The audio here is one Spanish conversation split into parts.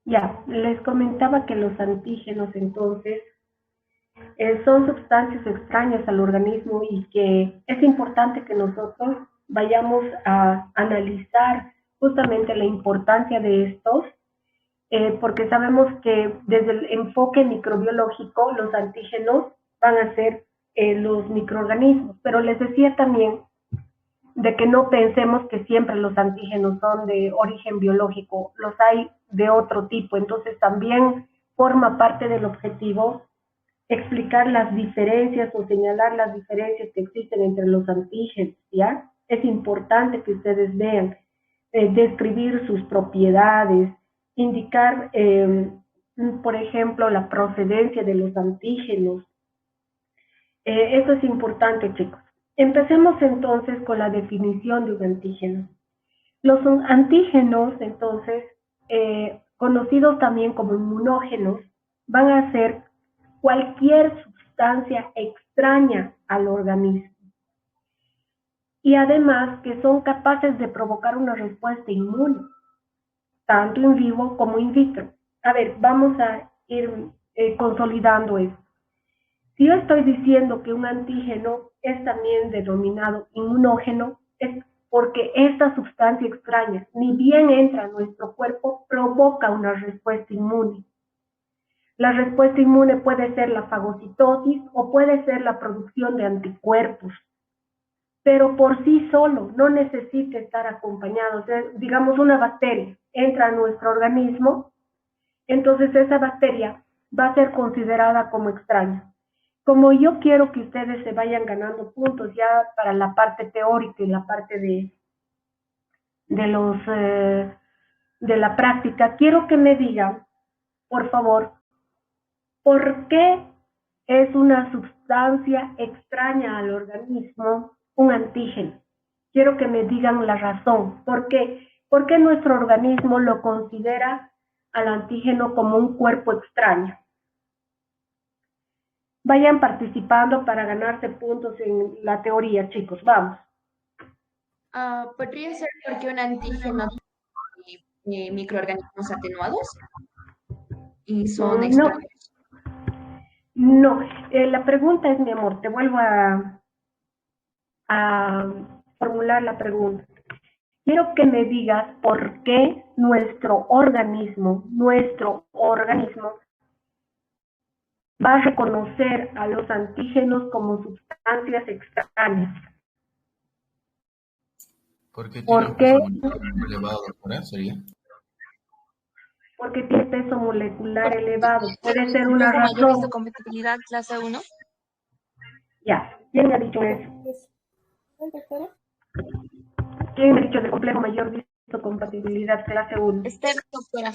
Ya, les comentaba que los antígenos entonces son sustancias extrañas al organismo y que es importante que nosotros vayamos a analizar justamente la importancia de estos, porque sabemos que desde el enfoque microbiológico los antígenos van a ser los microorganismos, pero les decía también de que no pensemos que siempre los antígenos son de origen biológico, los hay de otro tipo, entonces también forma parte del objetivo explicar las diferencias o señalar las diferencias que existen entre los antígenos, ¿ya? Es importante que ustedes vean, describir sus propiedades, indicar, por ejemplo, la procedencia de los antígenos. Eso es importante, chicos. Empecemos entonces con la definición de un antígeno. Los antígenos, entonces, conocidos también como inmunógenos, van a ser cualquier sustancia extraña al organismo y además que son capaces de provocar una respuesta inmune, tanto en vivo como in vitro. A ver, vamos a ir consolidando esto. Si yo estoy diciendo que un antígeno es también denominado inmunógeno, es porque esta sustancia extraña, ni bien entra a nuestro cuerpo, provoca una respuesta inmune. La respuesta inmune puede ser la fagocitosis o puede ser la producción de anticuerpos, pero por sí solo no necesita estar acompañado. O sea, digamos, una bacteria entra a nuestro organismo, entonces esa bacteria va a ser considerada como extraña. Como yo quiero que ustedes se vayan ganando puntos ya para la parte teórica y la parte de los de la práctica, quiero que me digan, por favor, ¿por qué es una sustancia extraña al organismo un antígeno? Quiero que me digan la razón. ¿Por qué? ¿Por qué nuestro organismo lo considera al antígeno como un cuerpo extraño? Vayan participando para ganarse puntos en la teoría, chicos. Vamos. Podría ser porque un antígeno tiene microorganismos atenuados y son No, extraños. no. La pregunta es, mi amor, te vuelvo a formular la pregunta. Quiero que me digas por qué nuestro organismo va a reconocer a los antígenos como sustancias extrañas. Porque tiene un ¿Por peso qué? molecular elevado, ¿verdad? Sería. Porque tiene peso molecular Porque elevado. Puede ser una complejo mayor razón. histocompatibilidad clase 1. Ya, ¿quién ha dicho eso? ¿Quién ha dicho de complejo mayor de histocompatibilidad clase 1? Esther, doctora.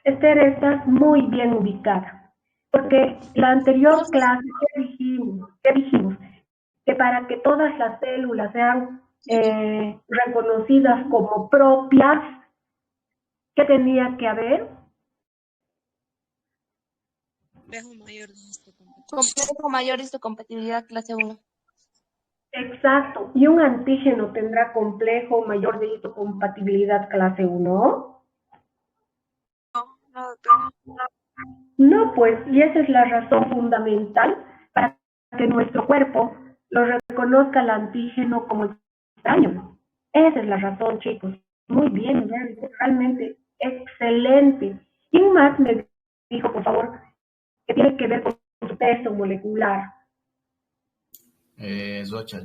Esther, estás muy bien ubicada. Porque la anterior Entonces, clase, ¿qué dijimos? ¿Qué dijimos? Que para que todas las células sean reconocidas como propias, ¿qué tenía que haber? complejo mayor histocompatibilidad clase 1. Exacto. ¿Y un antígeno tendrá complejo mayor de histocompatibilidad clase 1? No, doctora. No, pues, y esa es la razón fundamental para que nuestro cuerpo lo reconozca el antígeno como extraño. Esa es la razón, chicos. Muy bien, realmente excelente. ¿Quién más me dijo, por favor, que tiene que ver con su peso molecular? Zocha,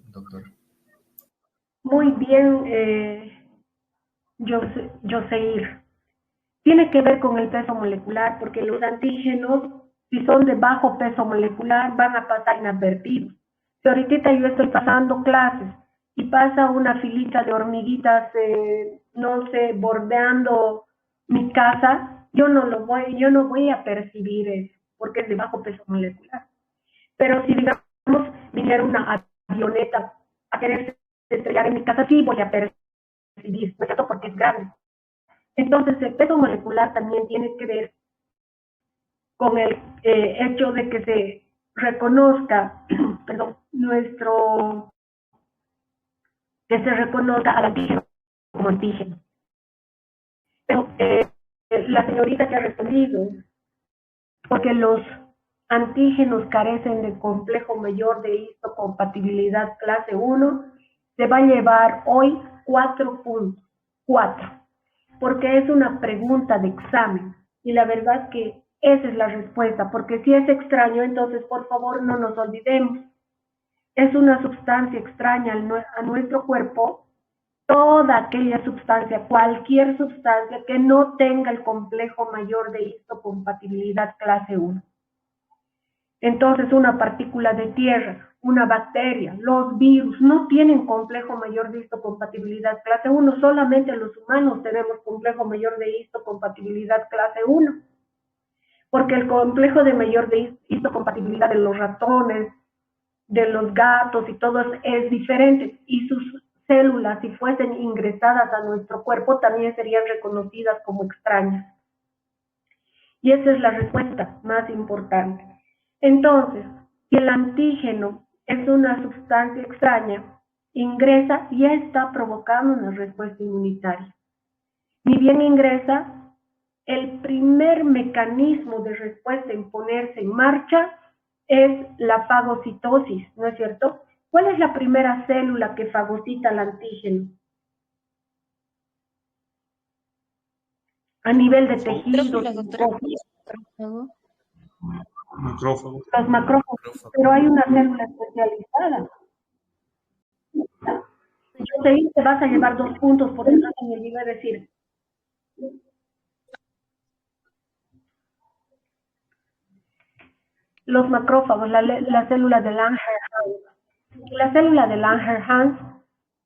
doctor. Muy bien, Joseir. Tiene que ver con el peso molecular, porque los antígenos, si son de bajo peso molecular, van a pasar inadvertidos. Si ahorita yo estoy pasando clases y pasa una filita de hormiguitas, no sé, bordeando mi casa, yo no voy a percibir eso, porque es de bajo peso molecular. Pero si, digamos, viniera una avioneta a querer estrellar en mi casa, sí voy a percibir, ¿no es cierto? Porque es grande. Entonces, el peso molecular también tiene que ver con el hecho de que se reconozca, perdón, que se reconozca al antígeno como antígeno. Pero la señorita que ha respondido, porque los antígenos carecen de complejo mayor de histocompatibilidad clase 1, se va a llevar hoy 4 puntos, 4, porque es una pregunta de examen, y la verdad que esa es la respuesta, porque si es extraño, entonces por favor no nos olvidemos, es una sustancia extraña a nuestro cuerpo, toda aquella sustancia, cualquier sustancia que no tenga el complejo mayor de histocompatibilidad clase 1. Entonces, una partícula de tierra, una bacteria, los virus no tienen complejo mayor de histocompatibilidad clase 1, solamente los humanos tenemos complejo mayor de histocompatibilidad clase 1, porque el complejo de mayor de histocompatibilidad de los ratones, de los gatos y todo es diferente, y sus células, si fuesen ingresadas a nuestro cuerpo, también serían reconocidas como extrañas. Y esa es la respuesta más importante. Entonces, si el antígeno es una sustancia extraña, ingresa y ya está provocando una respuesta inmunitaria. Ni bien ingresa, el primer mecanismo de respuesta en ponerse en marcha es la fagocitosis, ¿no es cierto? ¿Cuál es la primera célula que fagocita el antígeno? A nivel de tejidos, Macrófago. los macrófagos, pero hay una célula especializada. Yo te dije, te vas a llevar 2 puntos por eso me olvidé a decir. Los macrófagos, la célula de Langerhans. La célula de Langerhans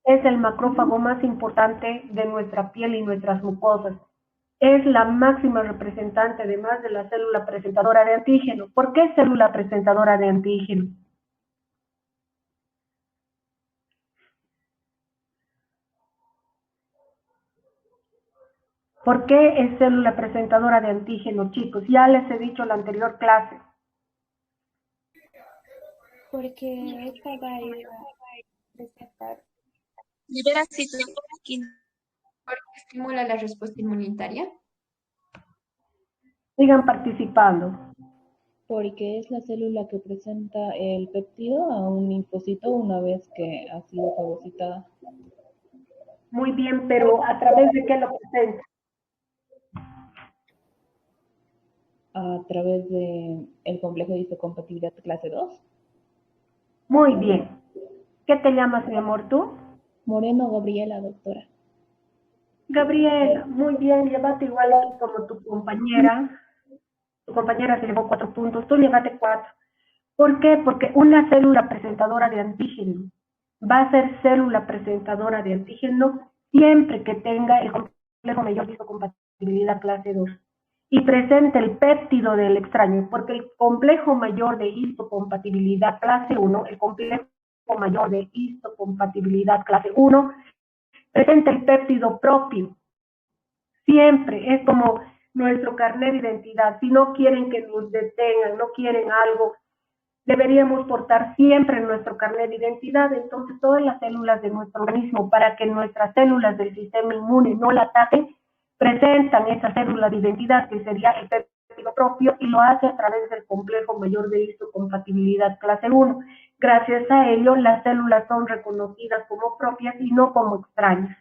es el macrófago más importante de nuestra piel y nuestras mucosas. Es la máxima representante, además de la célula presentadora de antígeno. ¿Por qué célula presentadora de antígeno? ¿Por qué es célula presentadora de antígeno, chicos? Ya les he dicho en la anterior clase. Porque esta va a ir a presentar. Libera citokina porque estimula la respuesta inmunitaria. Sigan participando. Porque es la célula que presenta el péptido a un linfocito una vez que ha sido fagocitada. Muy bien, pero ¿a través de qué lo presenta? A través de el complejo de histocompatibilidad clase 2. Muy bien. ¿Qué te llamas, mi amor, tú? Moreno Gabriela, doctora. Gabriela, muy bien, llévate igual como tu compañera. Tu compañera se llevó 4 puntos, tú llévate 4. ¿Por qué? Porque una célula presentadora de antígeno va a ser célula presentadora de antígeno siempre que tenga el complejo mayor de histocompatibilidad clase 2 y presente el péptido del extraño, porque el complejo mayor de histocompatibilidad clase 1, el complejo mayor de histocompatibilidad clase 1, presenta el péptido propio. Siempre es como nuestro carnet de identidad. Si no quieren que nos detengan, no quieren algo, deberíamos portar siempre nuestro carnet de identidad. Entonces, todas las células de nuestro organismo, para que nuestras células del sistema inmune no la ataquen, presentan esa célula de identidad, que sería el péptido propio, y lo hace a través del complejo mayor de histocompatibilidad clase 1. Gracias a ello, las células son reconocidas como propias y no como extrañas.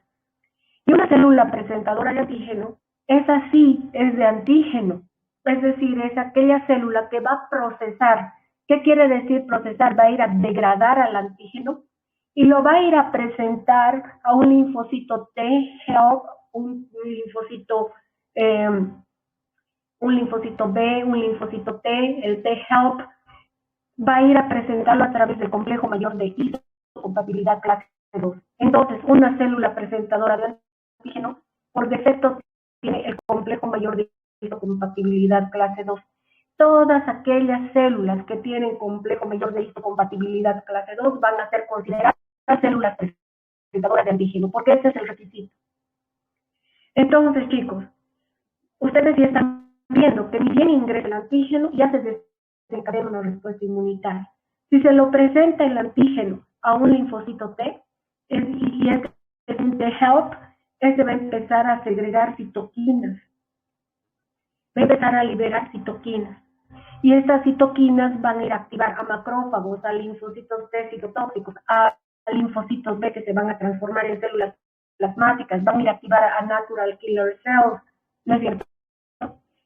Y una célula presentadora de antígeno es así, es de antígeno, es decir, es aquella célula que va a procesar. ¿Qué quiere decir procesar? Va a ir a degradar al antígeno y lo va a ir a presentar a un linfocito T, help, un linfocito B, un linfocito T, el T help, va a ir a presentarlo a través del complejo mayor de histocompatibilidad clase 2. Entonces, una célula presentadora de antígeno, por defecto, tiene el complejo mayor de histocompatibilidad clase 2. Todas aquellas células que tienen complejo mayor de histocompatibilidad clase 2 van a ser consideradas células presentadoras de antígeno, porque ese es el requisito. Entonces, chicos, ustedes ya están viendo que ni bien ingresa el antígeno, ya se desencadena una respuesta inmunitaria. Si se lo presenta el antígeno a un linfocito T, y este es un T help, este va a empezar a segregar citoquinas, va a empezar a liberar citoquinas. Y estas citoquinas van a ir a activar a macrófagos, a linfocitos T citotóxicos, a linfocitos B que se van a transformar en células plasmáticas, van a ir a activar a natural killer cells, ¿no es cierto?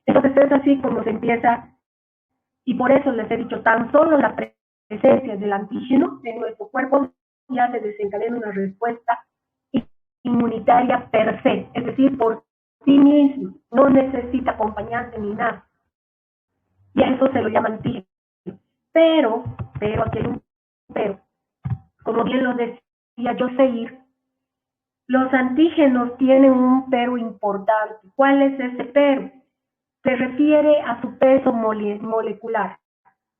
Entonces es así como se empieza, y por eso les he dicho, tan solo la presencia del antígeno en nuestro cuerpo ya se desencadena una respuesta inmunitaria per se, es decir, por sí mismo, no necesita acompañante ni nada. Y a eso se lo llama antígeno. Pero, aquí hay un pero, como bien lo decía Joseir, los antígenos tienen un pero importante. ¿Cuál es ese pero? Se refiere a su peso molecular.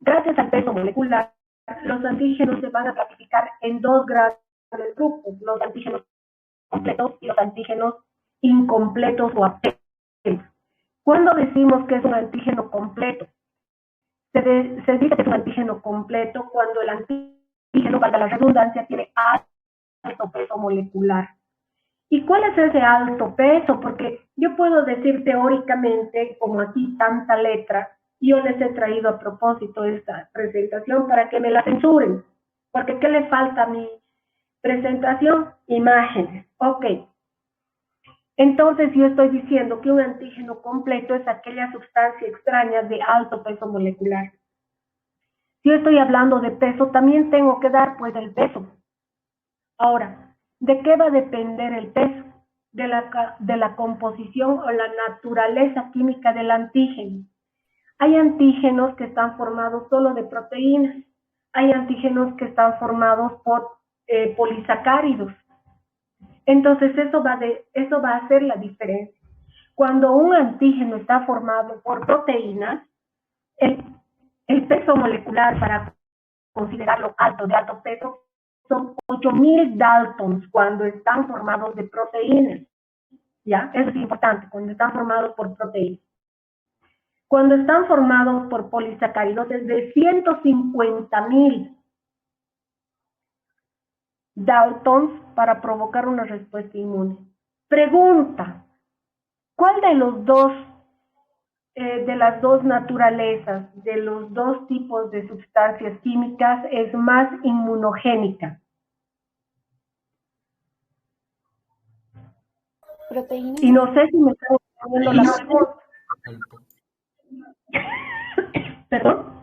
Gracias al peso molecular, los antígenos se van a clasificar en dos grandes grupos, los antígenos completos y los antígenos incompletos o apenas. ¿Cuándo decimos que es un antígeno completo? Se dice que es un antígeno completo cuando el antígeno, valga la redundancia, tiene alto peso molecular. ¿Y cuál es ese alto peso? Porque yo puedo decir teóricamente, como aquí tanta letra, yo les he traído a propósito esta presentación para que me la censuren, porque ¿qué le falta a mi presentación? Imágenes. Ok. Entonces yo estoy diciendo que un antígeno completo es aquella sustancia extraña de alto peso molecular. Si yo estoy hablando de peso, también tengo que dar pues el peso. Ahora, ¿de qué va a depender el peso? De la composición o la naturaleza química del antígeno. Hay antígenos que están formados solo de proteínas. Hay antígenos que están formados por polisacáridos. Entonces eso va a hacer la diferencia. Cuando un antígeno está formado por proteínas, el peso molecular para considerarlo alto, de alto peso, son 8000 Daltons cuando están formados de proteínas. ¿Ya? Eso es importante, cuando están formados por proteínas. Cuando están formados por polisacáridos es de 150.000 Daltons para provocar una respuesta inmune. Pregunta, ¿cuál de los dos, de las dos naturalezas, de los dos tipos de sustancias químicas es más inmunogénica? Proteínas. Y no sé si me están respondiendo la pregunta. ¿Perdón?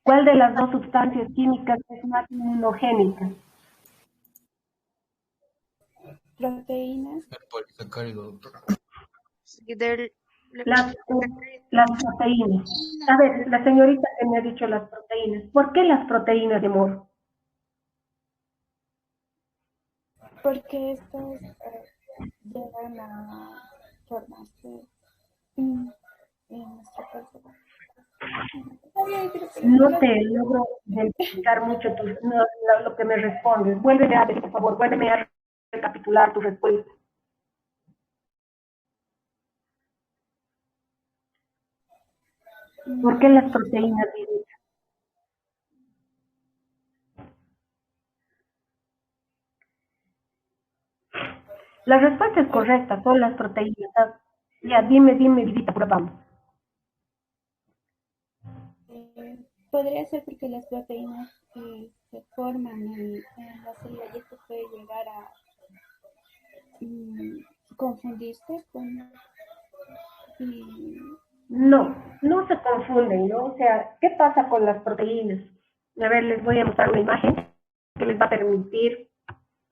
¿Cuál de las dos sustancias químicas es más inmunogénica? Proteínas. El polisacárido, doctora. Las proteínas. A ver, la señorita que me ha dicho las proteínas. ¿Por qué las proteínas de amor? Porque estos llegan a formarse en nuestro cuerpo. No te logro identificar mucho lo que me respondes. Vuélveme a ver, por favor, vuélveme a recapitular tu respuesta. ¿Por qué las proteínas, Vidita? La respuesta es correcta, son las proteínas. Ya, dime, Vidita, por vamos. Podría ser porque las proteínas se forman en la célula y esto puede llegar a confundirse con... No se confunden, ¿no? O sea, ¿qué pasa con las proteínas? A ver, les voy a mostrar una imagen que les va a permitir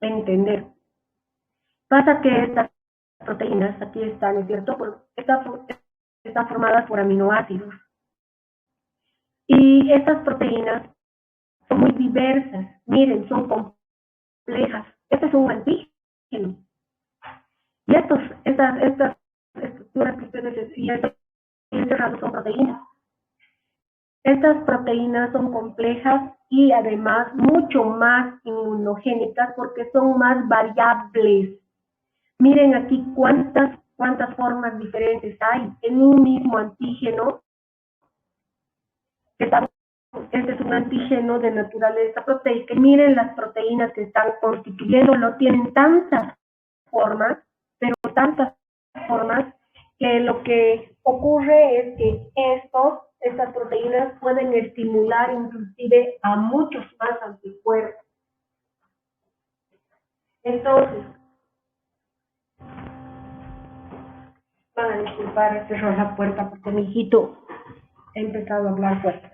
entender. Pasa que estas proteínas, aquí están, ¿no es cierto? Están formadas por aminoácidos. Y estas proteínas son muy diversas. Miren, son complejas. Este es un antígeno. Y estas estructuras que ustedes y estos encerrados son proteínas. Estas proteínas son complejas y además mucho más inmunogénicas porque son más variables. Miren aquí cuántas formas diferentes hay en un mismo antígeno que está este es un antígeno de naturaleza proteica. Y miren las proteínas que están constituyéndolo, tienen tantas formas, pero tantas formas, que lo que ocurre es que estas proteínas pueden estimular inclusive a muchos más anticuerpos. Entonces, van a disculpar, cerró la puerta porque mi hijito ha empezado a hablar fuerte.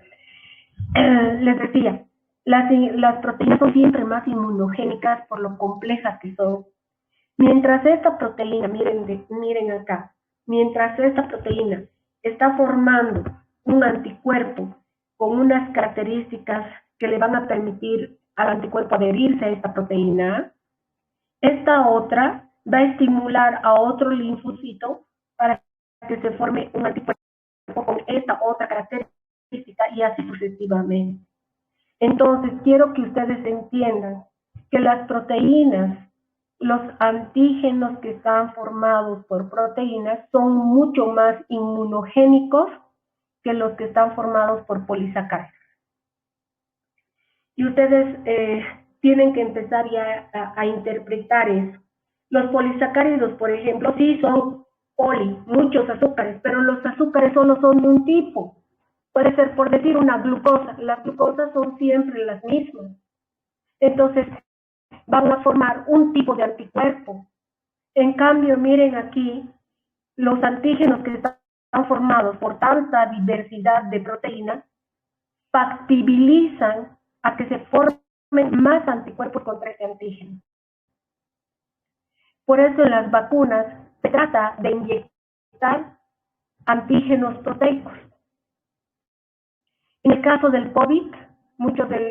Les decía, las proteínas son siempre más inmunogénicas por lo complejas que son. Mientras esta proteína, miren acá, mientras esta proteína está formando un anticuerpo con unas características que le van a permitir al anticuerpo adherirse a esta proteína, esta otra va a estimular a otro linfocito para que se forme un anticuerpo con esta otra característica y así sucesivamente. Entonces, quiero que ustedes entiendan que las proteínas, los antígenos que están formados por proteínas son mucho más inmunogénicos que los que están formados por polisacáridos. Y ustedes tienen que empezar ya a interpretar eso. Los polisacáridos, por ejemplo, sí son muchos azúcares, pero los azúcares solo son de un tipo. Puede ser, por decir, una glucosa. Las glucosas son siempre las mismas. Entonces, van a formar un tipo de anticuerpo. En cambio, miren aquí, los antígenos que están formados por tanta diversidad de proteínas factibilizan a que se formen más anticuerpos contra ese antígeno. Por eso en las vacunas se trata de inyectar antígenos proteicos. En el caso del COVID, muchas de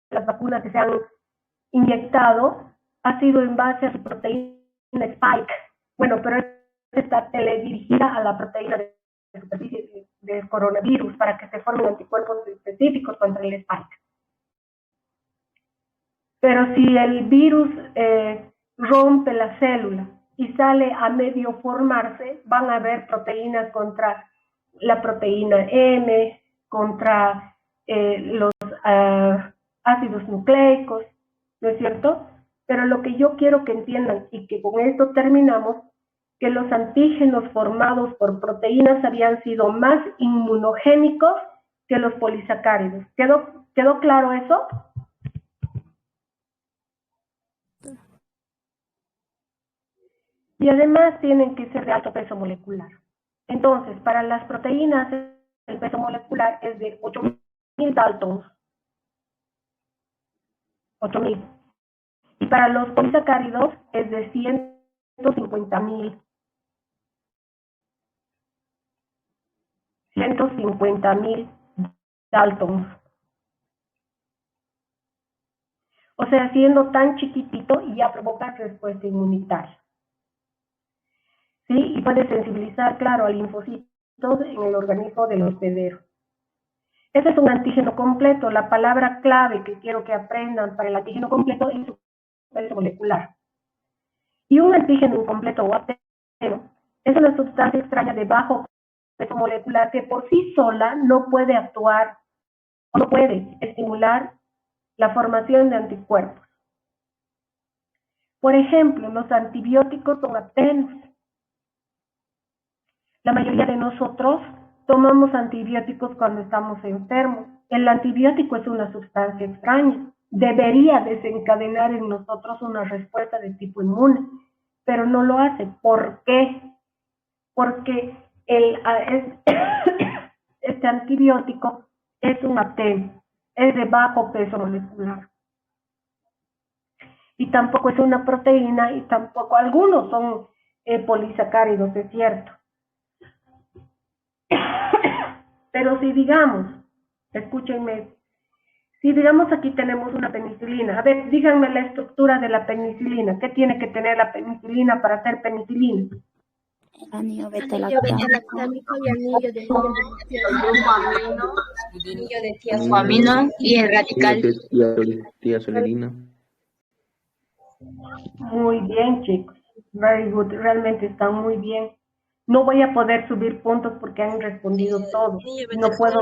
las vacunas que se han inyectado ha sido en base a su proteína Spike. Bueno, pero está teledirigida a la proteína de superficie del coronavirus para que se formen anticuerpos específicos contra el Spike. Pero si el virus rompe la célula y sale a medio formarse, van a haber proteínas contra la proteína M, contra los ácidos nucleicos, ¿no es cierto? Pero lo que yo quiero que entiendan, y que con esto terminamos, que los antígenos formados por proteínas habían sido más inmunogénicos que los polisacáridos. ¿Quedó claro eso? Y además tienen que ser de alto peso molecular. Entonces, para las proteínas, el peso molecular es de 8.000 daltons. 8.000. Y para los polisacáridos es de 150.000. 150.000 daltons. O sea, siendo tan chiquitito y ya provoca respuesta inmunitaria. ¿Sí? Y puede sensibilizar, claro, a linfocitos en el organismo del hospedero. Ese es un antígeno completo. La palabra clave que quiero que aprendan para el antígeno completo es su peso molecular. Y un antígeno incompleto o atero es una sustancia extraña de bajo peso molecular que por sí sola no puede actuar o no puede estimular la formación de anticuerpos. Por ejemplo, los antibióticos son atenos. La mayoría de nosotros tomamos antibióticos cuando estamos enfermos. El antibiótico es una sustancia extraña. Debería desencadenar en nosotros una respuesta de tipo inmune, pero no lo hace. ¿Por qué? Porque este antibiótico es un ateno, es de bajo peso molecular. Y tampoco es una proteína, y tampoco algunos son polisacáridos, es cierto. Pero si digamos, escúchenme, si digamos aquí tenemos una penicilina, a ver, díganme la estructura de la penicilina. ¿Qué tiene que tener la penicilina para hacer penicilina? El anillo beta-lactámico y anillo de tiazolina y el radical. Tiazolina. Muy bien, chicos. Very good. Realmente están muy bien. No voy a poder subir puntos porque han respondido todos. No puedo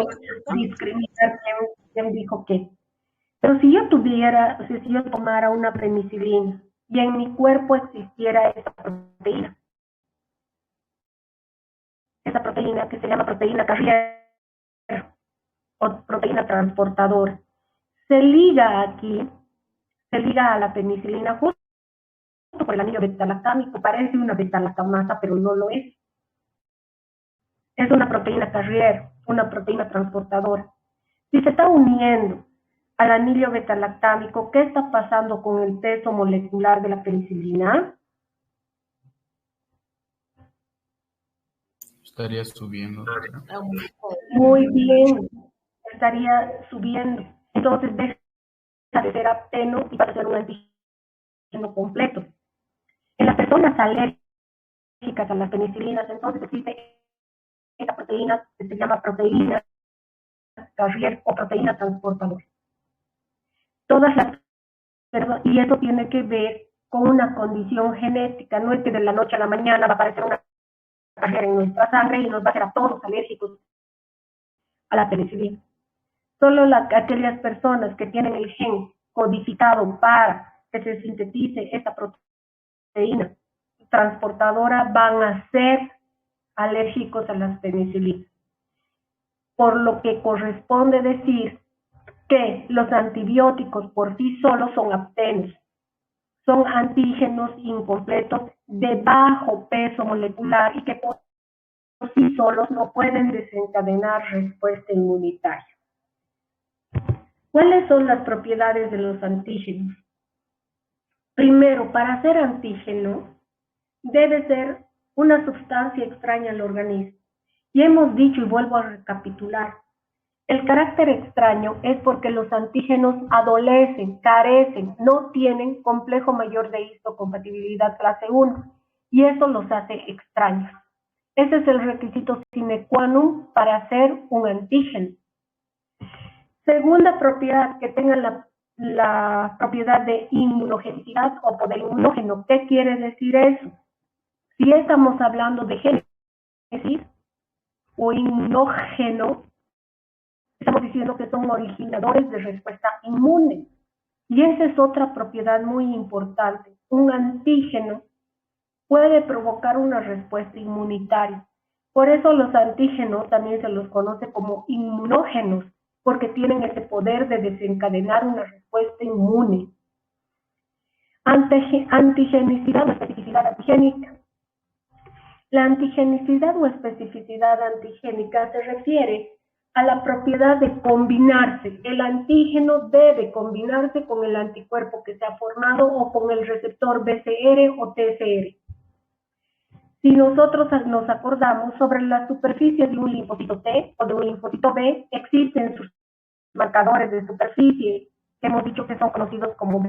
discriminar quién dijo qué. Pero si yo tuviera, o sea, si yo tomara una penicilina y en mi cuerpo existiera esa proteína que se llama proteína carrier o proteína transportadora, se liga aquí, se liga a la penicilina justo por el anillo beta-lactámico, parece una beta-lactamasa, pero no lo es. Es una proteína carrier, una proteína transportadora. Si se está uniendo al anillo beta-lactámico, ¿qué está pasando con el peso molecular de la penicilina? Estaría subiendo, doctora. Muy bien, estaría subiendo. Entonces deja de ser apteno y va a ser un antígeno completo. En las personas alérgicas a las penicilinas, entonces existe esta proteína que se llama proteína carrier o proteína transportadora. Todas las personas, y eso tiene que ver con una condición genética, no es que de la noche a la mañana va a aparecer una carrier en nuestra sangre y nos va a hacer a todos alérgicos a la penicilina. Solo aquellas personas que tienen el gen codificado para que se sintetice esta proteína transportadora van a ser alérgicos a las penicilinas. Por lo que corresponde decir que los antibióticos por sí solos son aptenos, son antígenos incompletos de bajo peso molecular y que por sí solos no pueden desencadenar respuesta inmunitaria. ¿Cuáles son las propiedades de los antígenos? Primero, para ser antígeno, debe ser una sustancia extraña al organismo. Y hemos dicho, y vuelvo a recapitular, el carácter extraño es porque los antígenos adolecen, carecen, no tienen complejo mayor de histocompatibilidad clase 1, y eso los hace extraños. Ese es el requisito sine qua non para hacer un antígeno. Segunda propiedad, que tenga la propiedad de inmunogenicidad o poder inmunógeno. ¿Qué quiere decir eso? Si estamos hablando de génesis o inmunógeno, estamos diciendo que son originadores de respuesta inmune. Y esa es otra propiedad muy importante. Un antígeno puede provocar una respuesta inmunitaria. Por eso los antígenos también se los conoce como inmunógenos, porque tienen ese poder de desencadenar una respuesta inmune. Antigenicidad o especificidad antigénica. La antigenicidad o especificidad antigénica se refiere a la propiedad de combinarse. El antígeno debe combinarse con el anticuerpo que se ha formado o con el receptor BCR o TCR. Si nosotros nos acordamos sobre la superficie de un linfocito T o de un linfocito B, existen sus marcadores de superficie, que hemos dicho que son conocidos como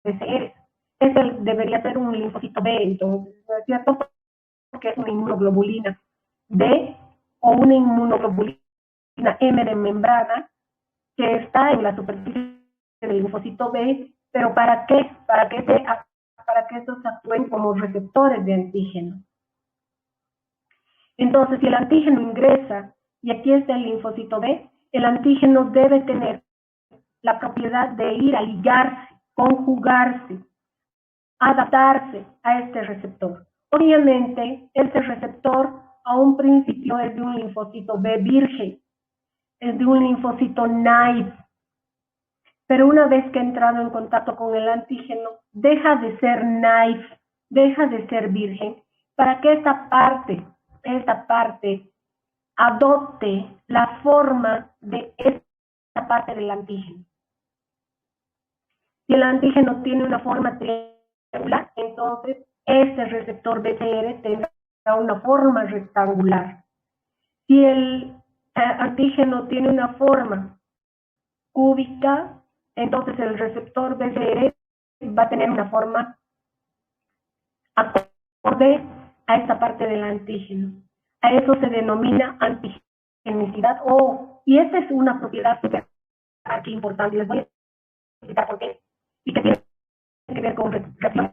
BCR. Ese debería ser un linfocito B, entonces, ¿no es cierto? Porque es una inmunoglobulina B o una inmunoglobulina M de membrana que está en la superficie del linfocito B, pero ¿para qué? Para que estos actúen como receptores de antígeno. Entonces, si el antígeno ingresa y aquí está el linfocito B, el antígeno debe tener la propiedad de ir a ligarse, conjugarse, adaptarse a este receptor. Obviamente, este receptor a un principio es de un linfocito B virgen, es de un linfocito naive, pero una vez que ha entrado en contacto con el antígeno, deja de ser naive, deja de ser virgen, para que esta parte adopte la forma de esta parte del antígeno. Si el antígeno tiene una forma triangular, entonces este receptor BCR tendrá una forma rectangular. Si el antígeno tiene una forma cúbica, entonces el receptor BCR va a tener una forma acorde a esta parte del antígeno. A eso se denomina antigenicidad y esta es una propiedad súper aquí importante. Les voy a explicar por qué y que tiene que ver con reacciones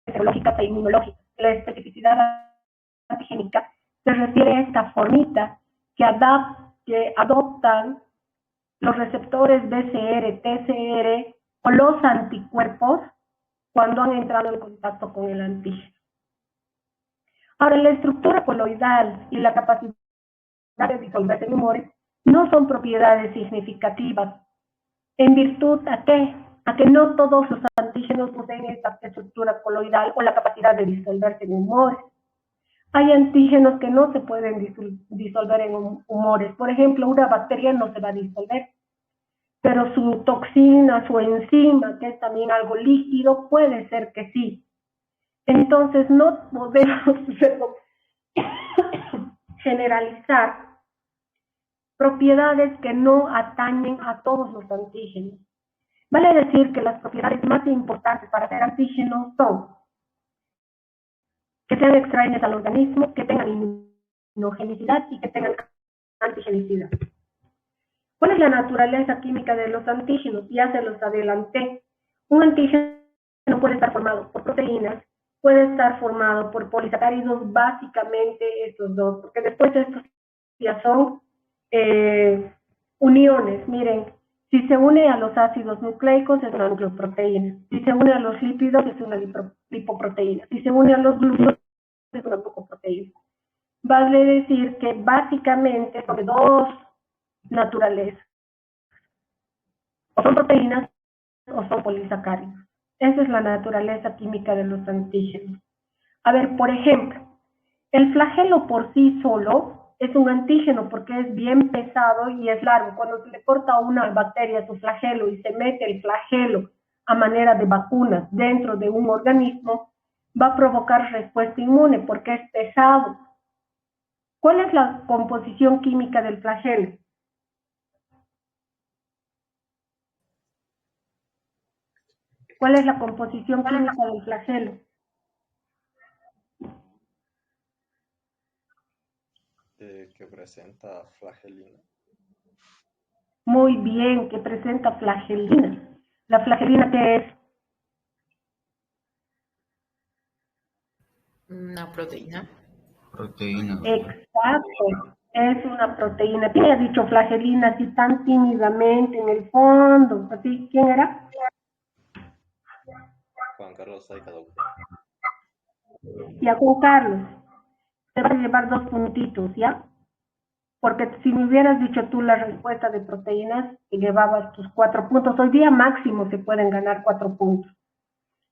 serológicas e inmunológicas. La especificidad antigénica se refiere a esta formita que adoptan los receptores BCR, TCR o los anticuerpos cuando han entrado en contacto con el antígeno. Ahora, la estructura coloidal y la capacidad de disolverse en humores no son propiedades significativas. ¿En virtud a qué? A que no todos los antígenos poseen esta estructura coloidal o la capacidad de disolverse en humores. Hay antígenos que no se pueden disolver en humores. Por ejemplo, una bacteria no se va a disolver, pero su toxina, su enzima, que es también algo líquido, puede ser que sí. Entonces, no podemos generalizar propiedades que no atañen a todos los antígenos. Vale decir que las propiedades más importantes para hacer antígenos son que sean extrañas al organismo, que tengan inmunogenicidad y que tengan antigenicidad. ¿Cuál es la naturaleza química de los antígenos? Ya se los adelanté. Un antígeno puede estar formado por proteínas, puede estar formado por polisacáridos, básicamente estos dos, porque después estos ya son uniones. Miren, si se une a los ácidos nucleicos es una nucleoproteína, si se une a los lípidos es una lipoproteína, si se une a los glúcidos es una glucoproteína. Vale decir que básicamente son dos naturalezas, o son proteínas o son polisacáridos. Esa es la naturaleza química de los antígenos. A ver, por ejemplo, el flagelo por sí solo es un antígeno porque es bien pesado y es largo. Cuando se le corta a una bacteria su flagelo y se mete el flagelo a manera de vacunas dentro de un organismo, va a provocar respuesta inmune porque es pesado. ¿Cuál es la composición química del flagelo? ¿Cuál es la composición química del flagelo? Que presenta flagelina. Muy bien, que presenta flagelina. ¿La flagelina qué es? Una proteína. Proteína. Exacto, es una proteína. ¿Quién ha dicho flagelina así tan tímidamente en el fondo? ¿Así? ¿Quién era? Juan Carlos Saica, doctor. Y a Juan Carlos, te vas a llevar 2 puntitos, ¿ya? Porque si me hubieras dicho tú la respuesta de proteínas, te llevabas tus 4 puntos. Hoy día máximo se pueden ganar 4 puntos.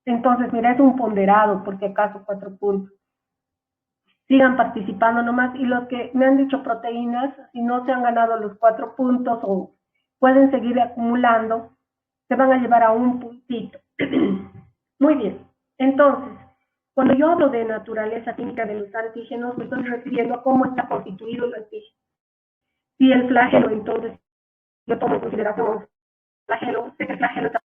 Entonces, mira, es un ponderado, por si acaso 4 puntos. Sigan participando nomás. Y los que me han dicho proteínas, si no se han ganado los 4 puntos o pueden seguir acumulando, se van a llevar a 1 puntito. Muy bien. Entonces, cuando yo hablo de naturaleza química de los antígenos, me estoy refiriendo a cómo está constituido el antígeno. Si el flagelo, entonces, yo tomo en consideración el flagelo, ese flagelo está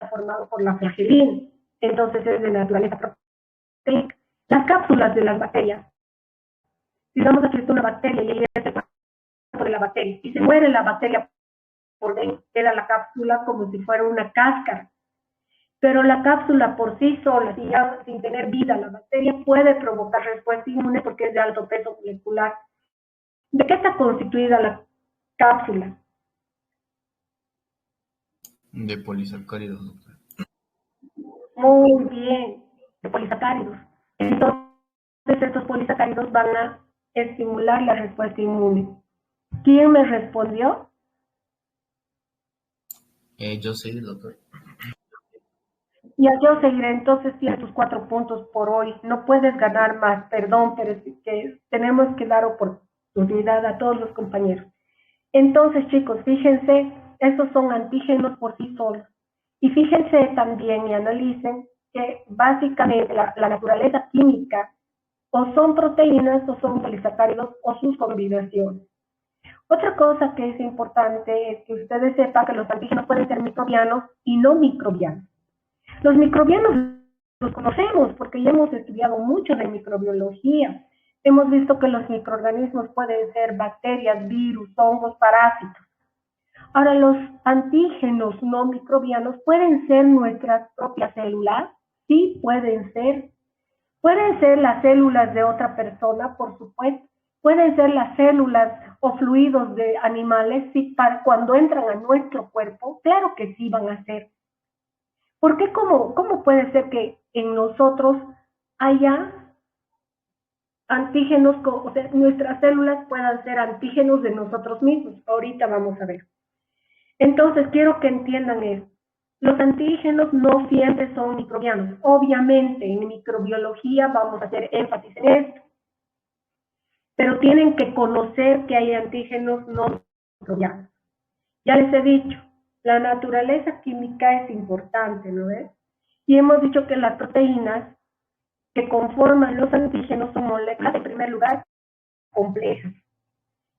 formado por la flagelina, entonces es de naturaleza proteica. Las cápsulas de las bacterias, digamos que es una bacteria y es el cuerpo de la bacteria, y se muere la bacteria por dentro, queda la cápsula como si fuera una cáscara. Pero la cápsula por sí sola, sin tener vida, la bacteria puede provocar respuesta inmune porque es de alto peso molecular. ¿De qué está constituida la cápsula? De polisacáridos, doctor. Muy bien, de polisacáridos. Entonces, estos polisacáridos van a estimular la respuesta inmune. ¿Quién me respondió? Yo soy el doctor. Ya yo seguiré, entonces tienes tus 4 puntos por hoy. No puedes ganar más, perdón, pero es que tenemos que dar oportunidad a todos los compañeros. Entonces, chicos, fíjense, estos son antígenos por sí solos. Y fíjense también y analicen que básicamente la naturaleza química o son proteínas o son polisacáridos o sus combinaciones. Otra cosa que es importante es que ustedes sepan que los antígenos pueden ser microbianos y no microbianos. Los microbianos los conocemos porque ya hemos estudiado mucho de microbiología. Hemos visto que los microorganismos pueden ser bacterias, virus, hongos, parásitos. Ahora, los antígenos no microbianos pueden ser nuestras propias células, sí pueden ser. Pueden ser las células de otra persona, por supuesto. Pueden ser las células o fluidos de animales, sí, cuando entran a nuestro cuerpo, claro que sí van a ser. ¿Por qué? ¿Cómo puede ser que en nosotros haya antígenos, o sea, nuestras células puedan ser antígenos de nosotros mismos? Ahorita vamos a ver. Entonces, quiero que entiendan esto. Los antígenos no siempre son microbianos. Obviamente, en microbiología vamos a hacer énfasis en esto. Pero tienen que conocer que hay antígenos no microbianos. Ya les he dicho, la naturaleza química es importante, ¿no es? Y hemos dicho que las proteínas que conforman los antígenos son moléculas, en primer lugar, complejas.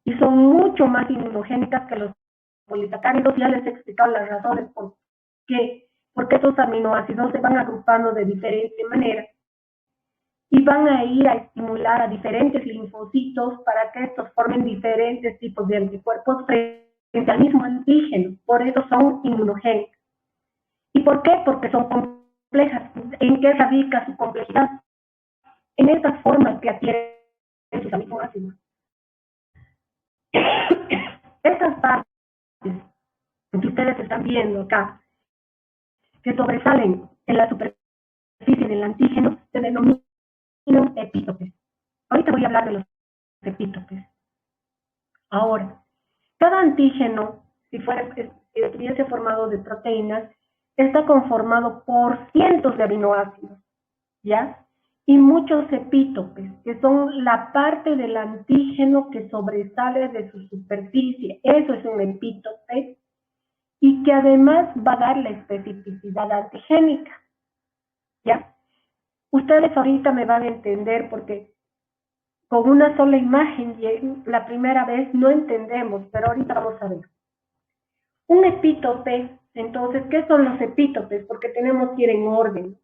Y son mucho más inmunogénicas que los polisacáridos. Ya les he explicado las razones por qué. Porque estos aminoácidos se van agrupando de diferente manera y van a ir a estimular a diferentes linfocitos para que estos formen diferentes tipos de anticuerpos frente al mismo antígeno. Por eso son inmunogénicas. ¿Y por qué? Porque son complejas. ¿En qué radica su complejidad? En estas formas que adquieren sus aminoácidos. Estas partes que ustedes están viendo acá, que sobresalen en la superficie del antígeno, se denominan epítopes. Ahorita voy a hablar de los epítopes. Ahora, cada antígeno, si estuviese formado de proteínas, está conformado por cientos de aminoácidos, ¿ya? Y muchos epítopes, que son la parte del antígeno que sobresale de su superficie. Eso es un epítope, y que además va a dar la especificidad antigénica, ¿ya? Ustedes ahorita me van a entender porque con una sola imagen la primera vez no entendemos, pero ahorita vamos a ver. Un epítope, entonces, ¿qué son los epítopes? Porque tenemos que ir en orden.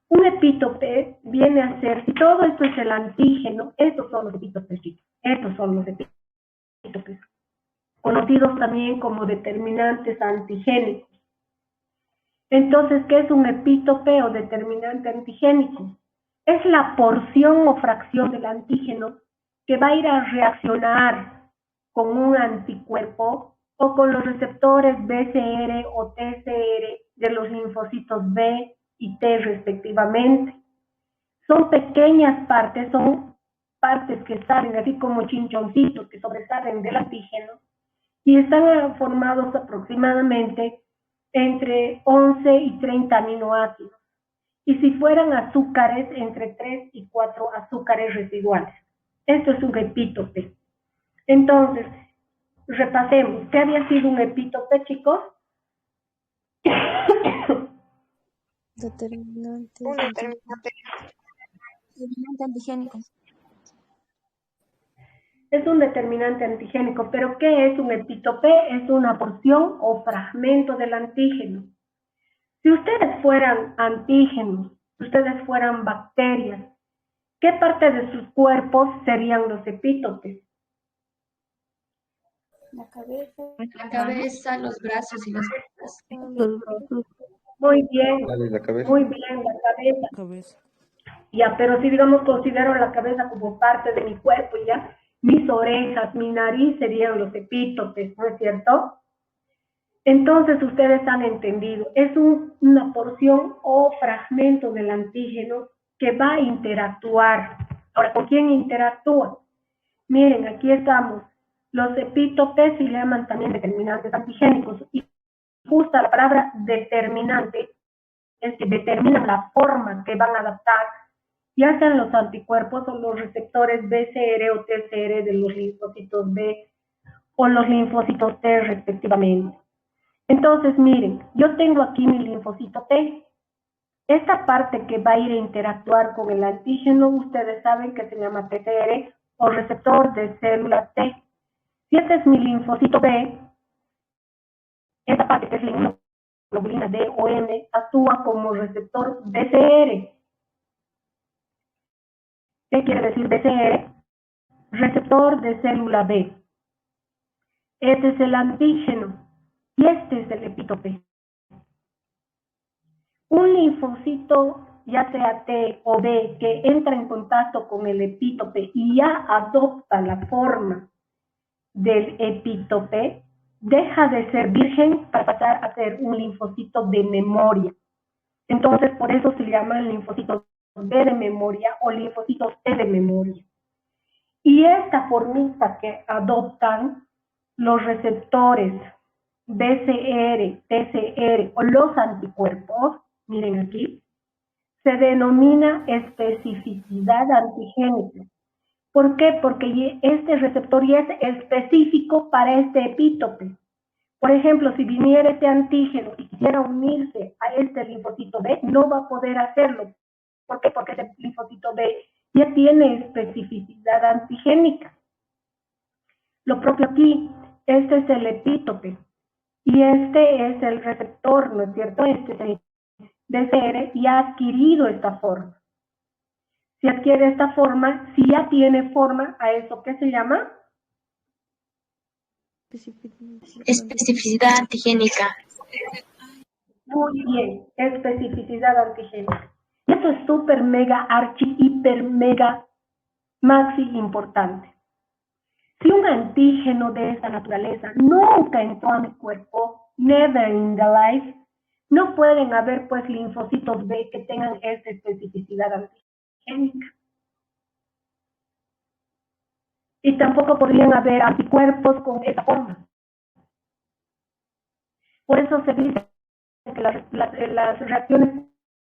Un epítope viene a ser, si todo esto es el antígeno, estos son los epítopes, estos son los epítopes, conocidos también como determinantes antigénicos. Entonces, ¿qué es un epítope o determinante antigénico? Es la porción o fracción del antígeno que va a ir a reaccionar con un anticuerpo o con los receptores BCR o TCR de los linfocitos B y T respectivamente. Son pequeñas partes, son partes que salen así como chinchoncitos que sobresalen del antígeno y están formados aproximadamente entre 11 y 30 aminoácidos. Y si fueran azúcares, entre 3 y 4 azúcares residuales. Esto es un epítope. Entonces, repasemos. ¿Qué había sido un epítope, chicos? Determinante antigénico. Es un determinante antigénico, pero ¿qué es un epítope? Es una porción o fragmento del antígeno. Si ustedes fueran antígenos, si ustedes fueran bacterias, ¿qué parte de sus cuerpos serían los epítopes? La cabeza. La cabeza, los brazos y las piernas. Los brazos. Muy bien, Dale la cabeza. muy bien, la cabeza. Ya, pero si digamos considero la cabeza como parte de mi cuerpo, ya, mis orejas, mi nariz serían los epítopes, ¿no es cierto? Entonces ustedes han entendido, es una porción o fragmento del antígeno que va a interactuar. Ahora, ¿con quién interactúa? Miren, aquí estamos. Los epítopes se llaman también determinantes antigénicos y justa la palabra determinante es que determinan la forma que van a adaptar, ya sean los anticuerpos o los receptores BCR o TCR de los linfocitos B o los linfocitos T respectivamente. Entonces, miren, yo tengo aquí mi linfocito T. Esta parte que va a ir a interactuar con el antígeno, ustedes saben que se llama TCR o receptor de célula T. Si este es mi linfocito B, esta parte que es la inmunoglobulina D o M actúa como receptor BCR. ¿Qué quiere decir BCR? Receptor de célula B. Este es el antígeno. Y este es el epítope. Un linfocito ya sea T o B, que entra en contacto con el epítope y ya adopta la forma del epítope, deja de ser virgen para pasar a ser un linfocito de memoria. Entonces, por eso se llaman linfocitos B de memoria o linfocitos T de memoria. Y esta formita que adoptan los receptores BCR, TCR o los anticuerpos, miren aquí, se denomina especificidad antigénica. ¿Por qué? Porque este receptor ya es específico para este epítope. Por ejemplo, si viniera este antígeno y quisiera unirse a este linfocito B, no va a poder hacerlo. ¿Por qué? Porque ese linfocito B ya tiene especificidad antigénica. Lo propio aquí, este es el epítope y este es el receptor, ¿no es cierto? Este es el BCR y ha adquirido esta forma. Si adquiere esta forma, si ya tiene forma, ¿a eso qué se llama? Especificidad antigénica. Muy bien, especificidad antigénica. Y eso es súper, mega, archi, hiper, mega, maxi importante. Si un antígeno de esta naturaleza nunca entró a mi cuerpo, never in the life, no pueden haber pues linfocitos B que tengan esta especificidad antigénica. Y tampoco podrían haber anticuerpos con esa forma. Por eso se dice que las reacciones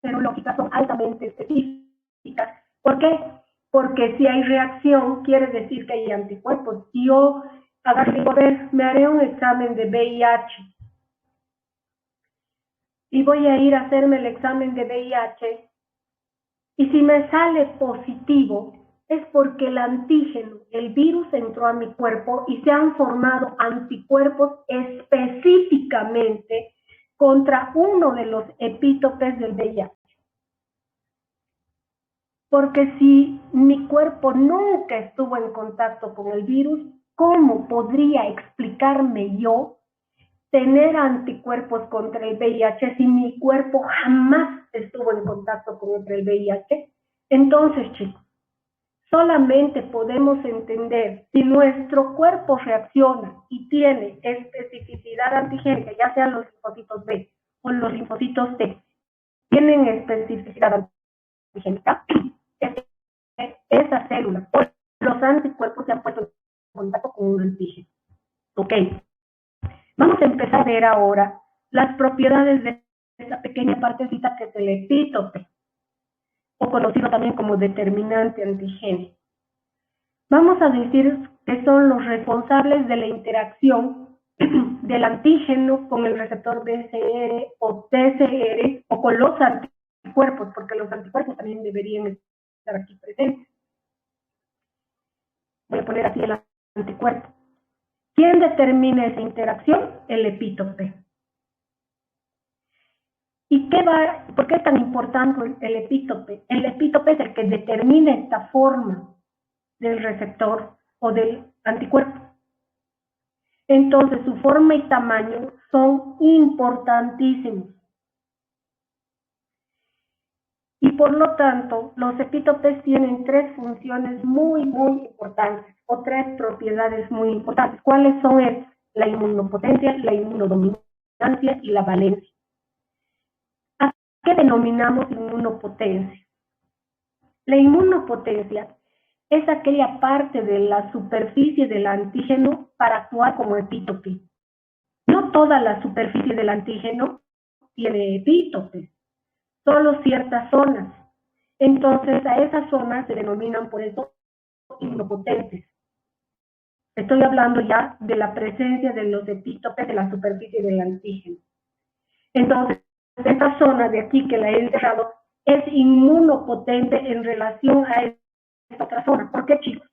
serológicas son altamente específicas. ¿Por qué? Porque si hay reacción, quiere decir que hay anticuerpos. Si yo agarro y digo, a ver, me haré un examen de VIH y voy a ir a hacerme el examen de VIH y si me sale positivo, es porque el antígeno, el virus entró a mi cuerpo y se han formado anticuerpos específicamente contra uno de los epítopes del VIH. Porque si mi cuerpo nunca estuvo en contacto con el virus, ¿cómo podría explicarme yo tener anticuerpos contra el VIH si mi cuerpo jamás estuvo en contacto con el VIH? Entonces, chicos, solamente podemos entender si nuestro cuerpo reacciona y tiene especificidad antigénica, ya sean los linfocitos B o los linfocitos T, tienen especificidad antigénica, esa célula o los anticuerpos se han puesto en contacto con un antígeno. Ok, vamos a empezar a ver ahora las propiedades de esta pequeña partecita que es el epítope, o conocido también como determinante antigénico. Vamos a decir que son los responsables de la interacción del antígeno con el receptor BCR o TCR o con los anticuerpos, porque los anticuerpos también deberían estar aquí presentes. Voy a poner aquí el anticuerpo. ¿Quién determina esa interacción? El epítope. ¿Y por qué es tan importante el epítope? El epítope es el que determina esta forma del receptor o del anticuerpo. Entonces, su forma y tamaño son importantísimos. Y por lo tanto, los epítopes tienen tres funciones muy importantes, o tres propiedades muy importantes. ¿Cuáles son estas? La inmunopotencia, la inmunodominancia y la valencia. ¿A qué denominamos inmunopotencia? La inmunopotencia es aquella parte de la superficie del antígeno para actuar como epítope. No toda la superficie del antígeno tiene epítopes, solo ciertas zonas. Entonces, a esas zonas se denominan por eso inmunopotentes. Estoy hablando ya de la presencia de los epítopes de la superficie del antígeno. Entonces, esta zona de aquí que la he encerrado es inmunopotente en relación a esta otra zona. ¿Por qué, chicos?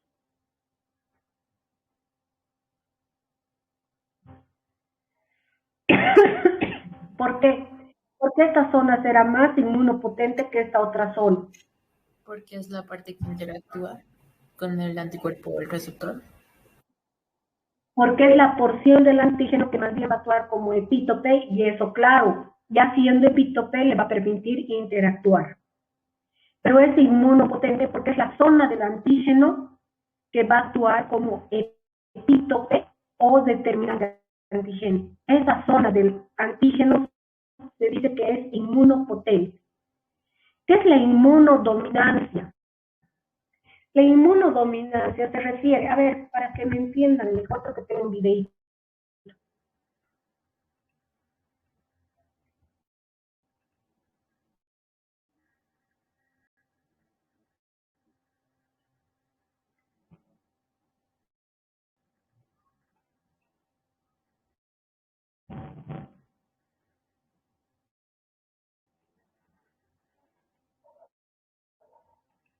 ¿Por qué? Porque esta zona será más inmunopotente que esta otra zona. Porque es la parte que interactúa con el anticuerpo o el receptor. Porque es la porción del antígeno que más bien va a actuar como epítope y eso, claro, ya siendo epítope le va a permitir interactuar. pero es inmunopotente porque es la zona del antígeno que va a actuar como epítope o determinante antígeno. Esa zona del antígeno se dice que es inmunopotente. ¿Qué es la inmunodominancia? La inmunodominancia se refiere, a ver, para que me entiendan mejor, porque tengo un videito.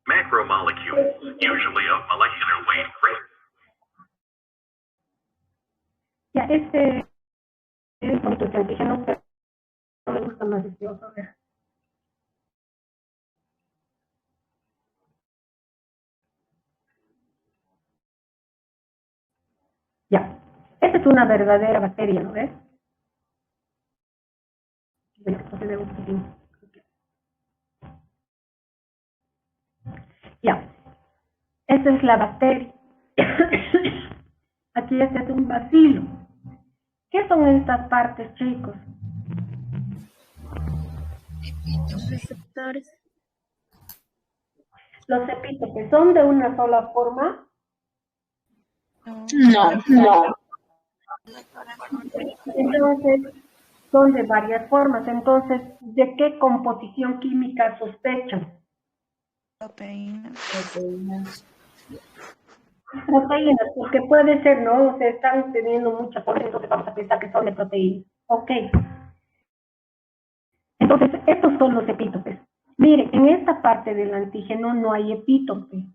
Macromolecules, usually of molecular weight greater. Ya, este es con tus antígenos, pero no me gusta más este otro. A ver. Ya, esta es una verdadera bacteria, ¿no ves? Ya, esta es la bacteria. Aquí este es un bacilo. ¿Qué son estas partes, chicos? Receptores. Los epítopes son de una sola forma. No. Entonces, son de varias formas. Entonces, ¿de qué composición química sospechan? Proteínas. Proteínas, porque puede ser, ¿no? O sea, están teniendo muchas formas, entonces vamos a pensar que son de proteínas. Ok. Entonces, estos son los epítopes. Miren, en esta parte del antígeno no hay epítope,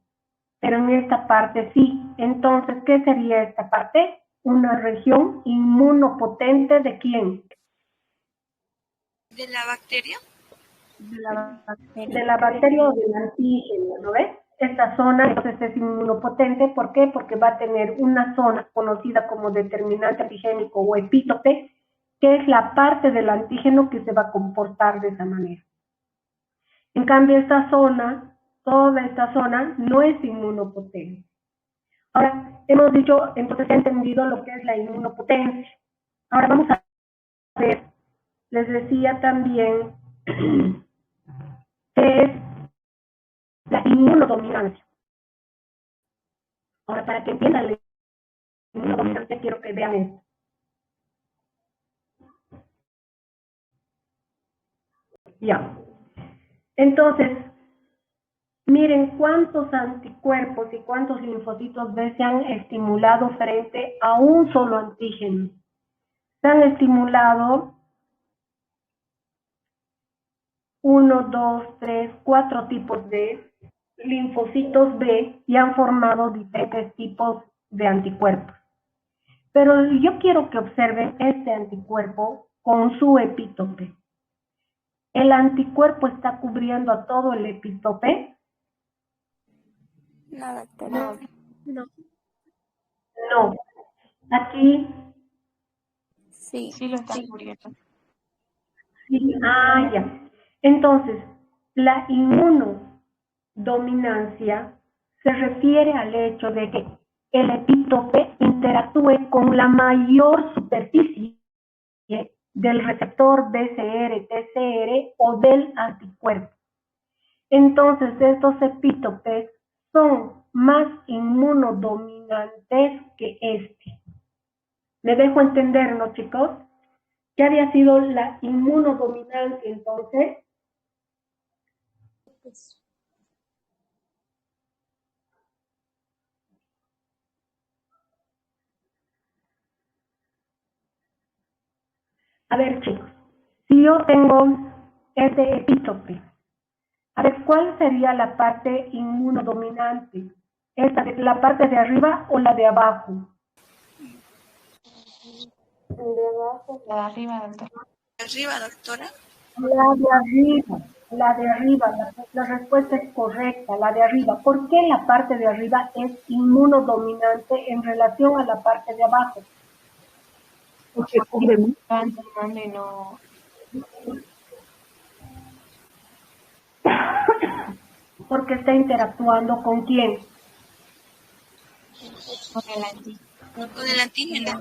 pero en esta parte sí. Entonces, ¿qué sería esta parte? Una región inmunopotente ¿de quién? ¿De la bacteria? De la bacteria o del antígeno, ¿no ves? Esta zona entonces es inmunopotente, ¿por qué? Porque va a tener una zona conocida como determinante antigénico o epítope, que es la parte del antígeno que se va a comportar de esa manera. En cambio, esta zona, toda esta zona, no es inmunopotente. Ahora, hemos dicho, entonces he entendido lo que es la inmunopotencia. Ahora vamos a ver, les decía también que es la inmunodominancia. Ahora, para que entiendan la inmunodominancia, quiero que vean esto. Ya. Entonces, miren cuántos anticuerpos y cuántos linfocitos B se han estimulado frente a un solo antígeno. Se han estimulado 1, 2, 3, 4 tipos de linfocitos B y han formado diferentes tipos de anticuerpos. Pero yo quiero que observen este anticuerpo con su epítope. ¿El anticuerpo está cubriendo a todo el epítope? No, doctora. No. No. Aquí Sí. Sí lo están cubriendo. sí. Ah, ya. Entonces, la inmunodominancia se refiere al hecho de que el epítope interactúe con la mayor superficie del receptor BCR, TCR o del anticuerpo. Entonces, estos epítopes son más inmunodominantes que este. ¿Me dejo entender, no, chicos? ¿Qué había sido la inmunodominancia entonces? A ver, chicos, si yo tengo ese epítope, a ver, ¿cuál sería la parte inmunodominante? ¿Esta de la parte de arriba o la de abajo? De abajo. La de arriba, doctora. Arriba, doctora. La de arriba, la respuesta es correcta, la de arriba. ¿Por qué la parte de arriba es inmunodominante en relación a la parte de abajo? Porque cubre mucho y no. porque está interactuando ¿con quién? Con el antígeno.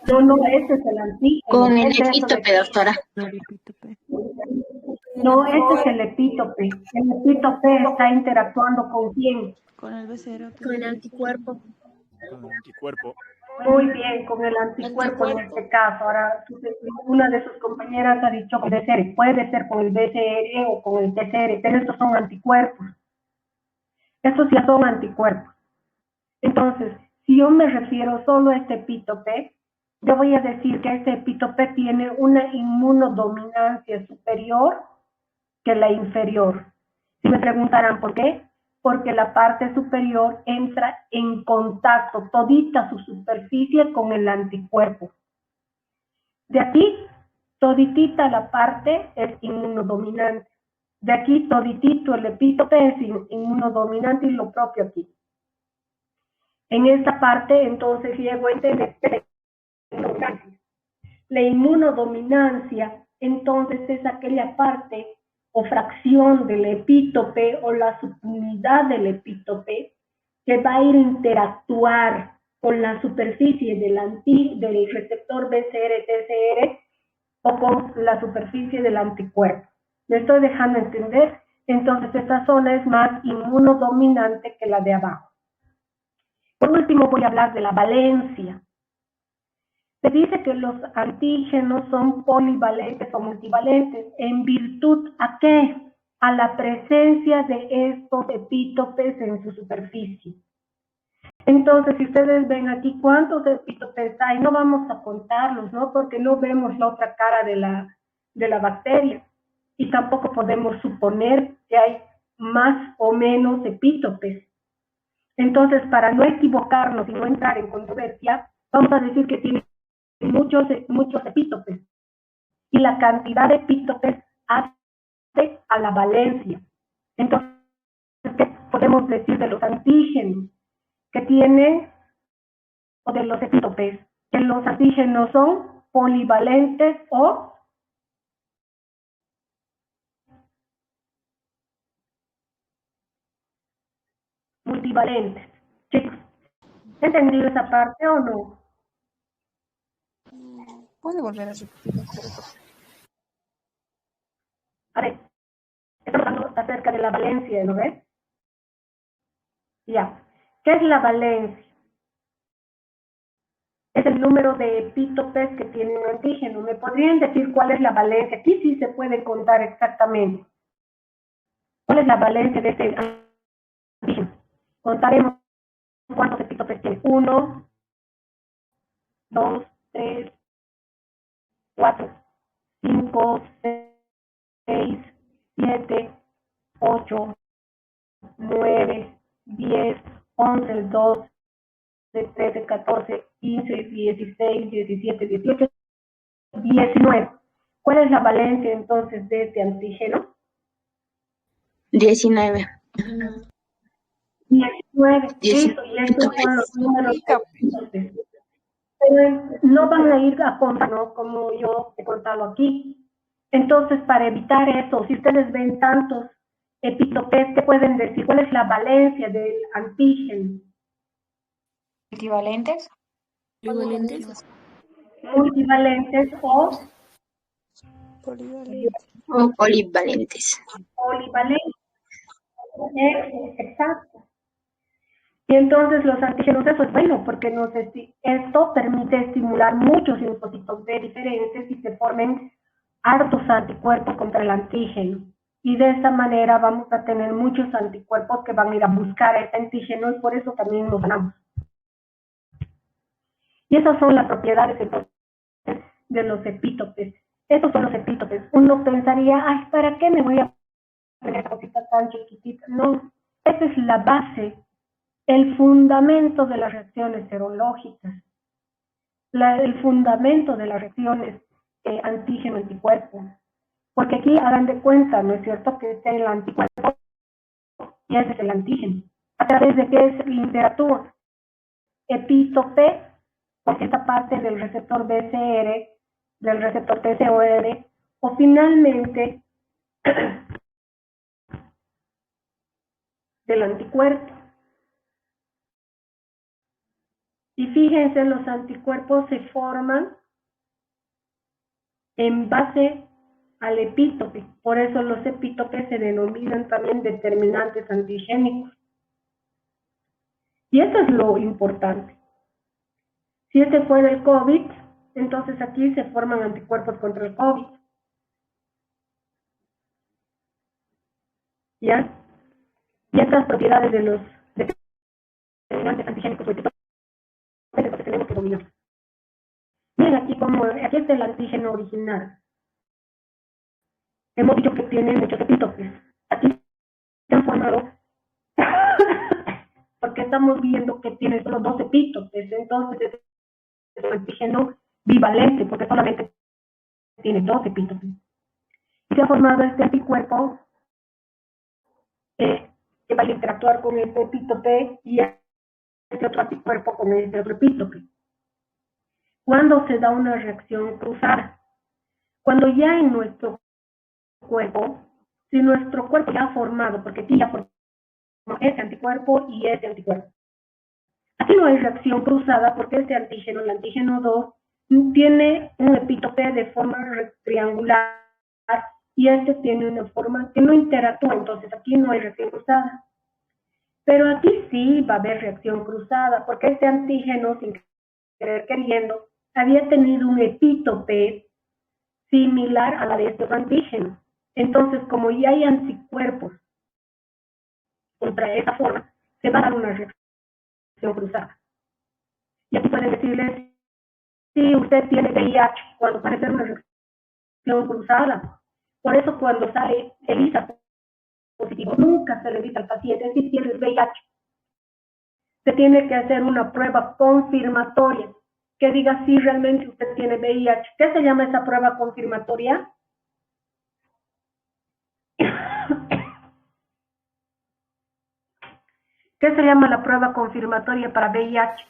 No, ese es el antígeno. Con el Es eso epítope, de- doctora. No, ese es el epítope. El epítope está interactuando ¿con quién? Con el BCR. Con el anticuerpo. Con el anticuerpo. Muy bien, con el anticuerpo en este caso. Ahora, una de sus compañeras ha dicho que puede ser con el BCR o con el TCR, pero estos son anticuerpos. Estos ya son anticuerpos. Entonces, si yo me refiero solo a este epítope, yo voy a decir que este epítope tiene una inmunodominancia superior que la inferior. Si me preguntarán por qué, porque la parte superior entra en contacto todita su superficie con el anticuerpo. De aquí, toditita la parte es inmunodominante. De aquí, toditito el epítope es inmunodominante y lo propio aquí. En esta parte, entonces, llego a entender la inmunodominancia, entonces, es aquella parte o fracción del epítope o la subunidad del epítope que va a ir a interactuar con la superficie del receptor BCR-TCR o con la superficie del anticuerpo. ¿Me estoy dejando entender? Entonces, esta zona es más inmunodominante que la de abajo. Por último, voy a hablar de la valencia. Se dice que los antígenos son polivalentes o multivalentes. ¿En virtud a qué? A la presencia de estos epítopes en su superficie. Entonces, si ustedes ven aquí cuántos epítopes hay, no vamos a contarlos, ¿no? Porque no vemos la otra cara de la bacteria. Y tampoco podemos suponer que hay más o menos epítopes. Entonces, para no equivocarnos y no entrar en controversia, vamos a decir que tiene muchos epítopes. Y la cantidad de epítopes hace a la valencia. Entonces, ¿qué podemos decir de los antígenos? Que tienen, o de los epítopes, que los antígenos son polivalentes o multivalentes. Chicos, ¿entendido esa parte o no? ¿Puede volver a repetir? A ver, estamos hablando acerca de la valencia, ¿no ves? Ya. ¿Qué es la valencia? Es el número de epítopes que tiene un antígeno. ¿Me podrían decir cuál es la valencia? Aquí sí se puede contar exactamente. ¿Cuál es la valencia de este antígeno? Contaremos cuántos epítopes tiene. 1, 2, 3, 4, 5, 6, 7, 8, 9, 10, 11, 12, 13, 14, 15, 16, 17, 18, 19. ¿Cuál es la valencia entonces de este antígeno? 19. 19. Listo, y estos son los números de epítopes. Pero no van a ir a contar, ¿no? Como yo he contado aquí. Entonces, para evitar eso, si ustedes ven tantos epítopes, ¿qué pueden decir? ¿Cuál es la valencia del antígeno? ¿Equivalentes? Multivalentes o O polivalentes. polivalentes. Exacto. Y entonces los antígenos, eso es bueno, porque esto permite estimular muchos linfocitos B diferentes y se formen hartos anticuerpos contra el antígeno. Y de esa manera vamos a tener muchos anticuerpos que van a ir a buscar este antígeno y por eso también nos ganamos. Y esas son las propiedades entonces de los epítopes. Estos son los epítopes. Uno pensaría, ay, ¿para qué me voy a poner esa cosita tan chiquitita? No, esa es la base, el fundamento de las reacciones serológicas, el fundamento de las reacciones antígeno-anticuerpo. Porque aquí hagan de cuenta, ¿no es cierto?, que está el anticuerpo y ese es el antígeno. ¿A través de qué se interactúa? Epítope, pues esta parte del receptor BCR, del receptor TCOR, o finalmente del anticuerpo. Y fíjense, los anticuerpos se forman en base al epítope. Por eso los epítopes se denominan también determinantes antigénicos. Y eso es lo importante. Si ese fuera el COVID, entonces aquí se forman anticuerpos contra el COVID. ¿Ya? Y estas propiedades de los determinantes antigénicos o epítopes, entonces tenemos que dominar. Miren aquí está el antígeno original. Hemos dicho que tiene muchos epítopes. Aquí se han formado porque estamos viendo que tiene solo 2 epítopes. Entonces es un antígeno bivalente porque solamente tiene 2 epítopes. Y se ha formado este anticuerpo que va a interactuar con este epítope y este otro anticuerpo con este otro epítope. ¿Cuándo se da una reacción cruzada? Cuando ya en nuestro cuerpo, si nuestro cuerpo ya ha formado, porque aquí ya formó este anticuerpo y este anticuerpo. Aquí no hay reacción cruzada porque este antígeno, el antígeno 2, tiene un epítope de forma triangular y este tiene una forma que no interactúa, entonces aquí no hay reacción cruzada. Pero aquí sí va a haber reacción cruzada porque este antígeno, sin querer queriendo, había tenido un epítope similar a la de este antígeno. Entonces, como ya hay anticuerpos contra esa forma, se va a dar una reacción cruzada. Y aquí pueden decirles, si usted tiene VIH, cuando puede ser una reacción cruzada. Por eso cuando sale ELISA positivo, nunca se le dice al paciente si tiene VIH. Se tiene que hacer una prueba confirmatoria que diga si realmente usted tiene VIH. ¿Qué se llama esa prueba confirmatoria? ¿Qué se llama la prueba confirmatoria para VIH?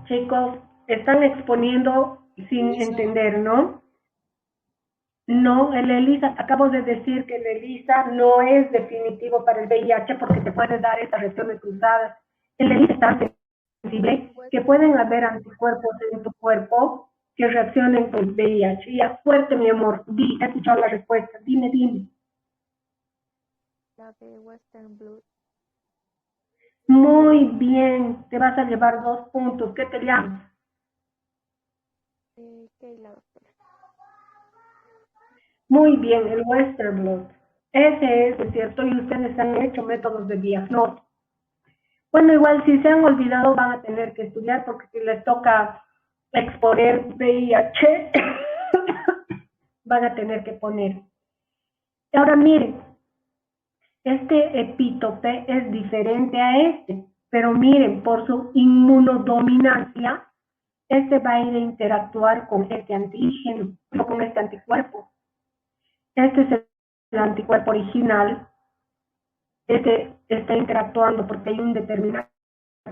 Chicos, están exponiendo sin entender, ¿no? No, el ELISA, acabo de decir que el ELISA no es definitivo para el VIH porque te puede dar estas reacciones cruzadas. El ELISA es tan sensible que pueden haber anticuerpos en tu cuerpo que reaccionen con VIH. Ya, fuerte, mi amor, he escuchado la respuesta, dime. La de Western Blot. Muy bien, te vas a llevar 2 puntos. ¿Qué te llamas? Keila, doctora. Muy bien, el Western Blot. Ese es cierto, y ustedes han hecho métodos de diagnóstico. Bueno, igual si se han olvidado van a tener que estudiar porque si les toca exponer VIH, van a tener que poner. Ahora miren, este epítope es diferente a este, pero miren, por su inmunodominancia, este va a ir a interactuar con este antígeno, o con este anticuerpo. Este es el anticuerpo original. Este está interactuando porque hay un determinante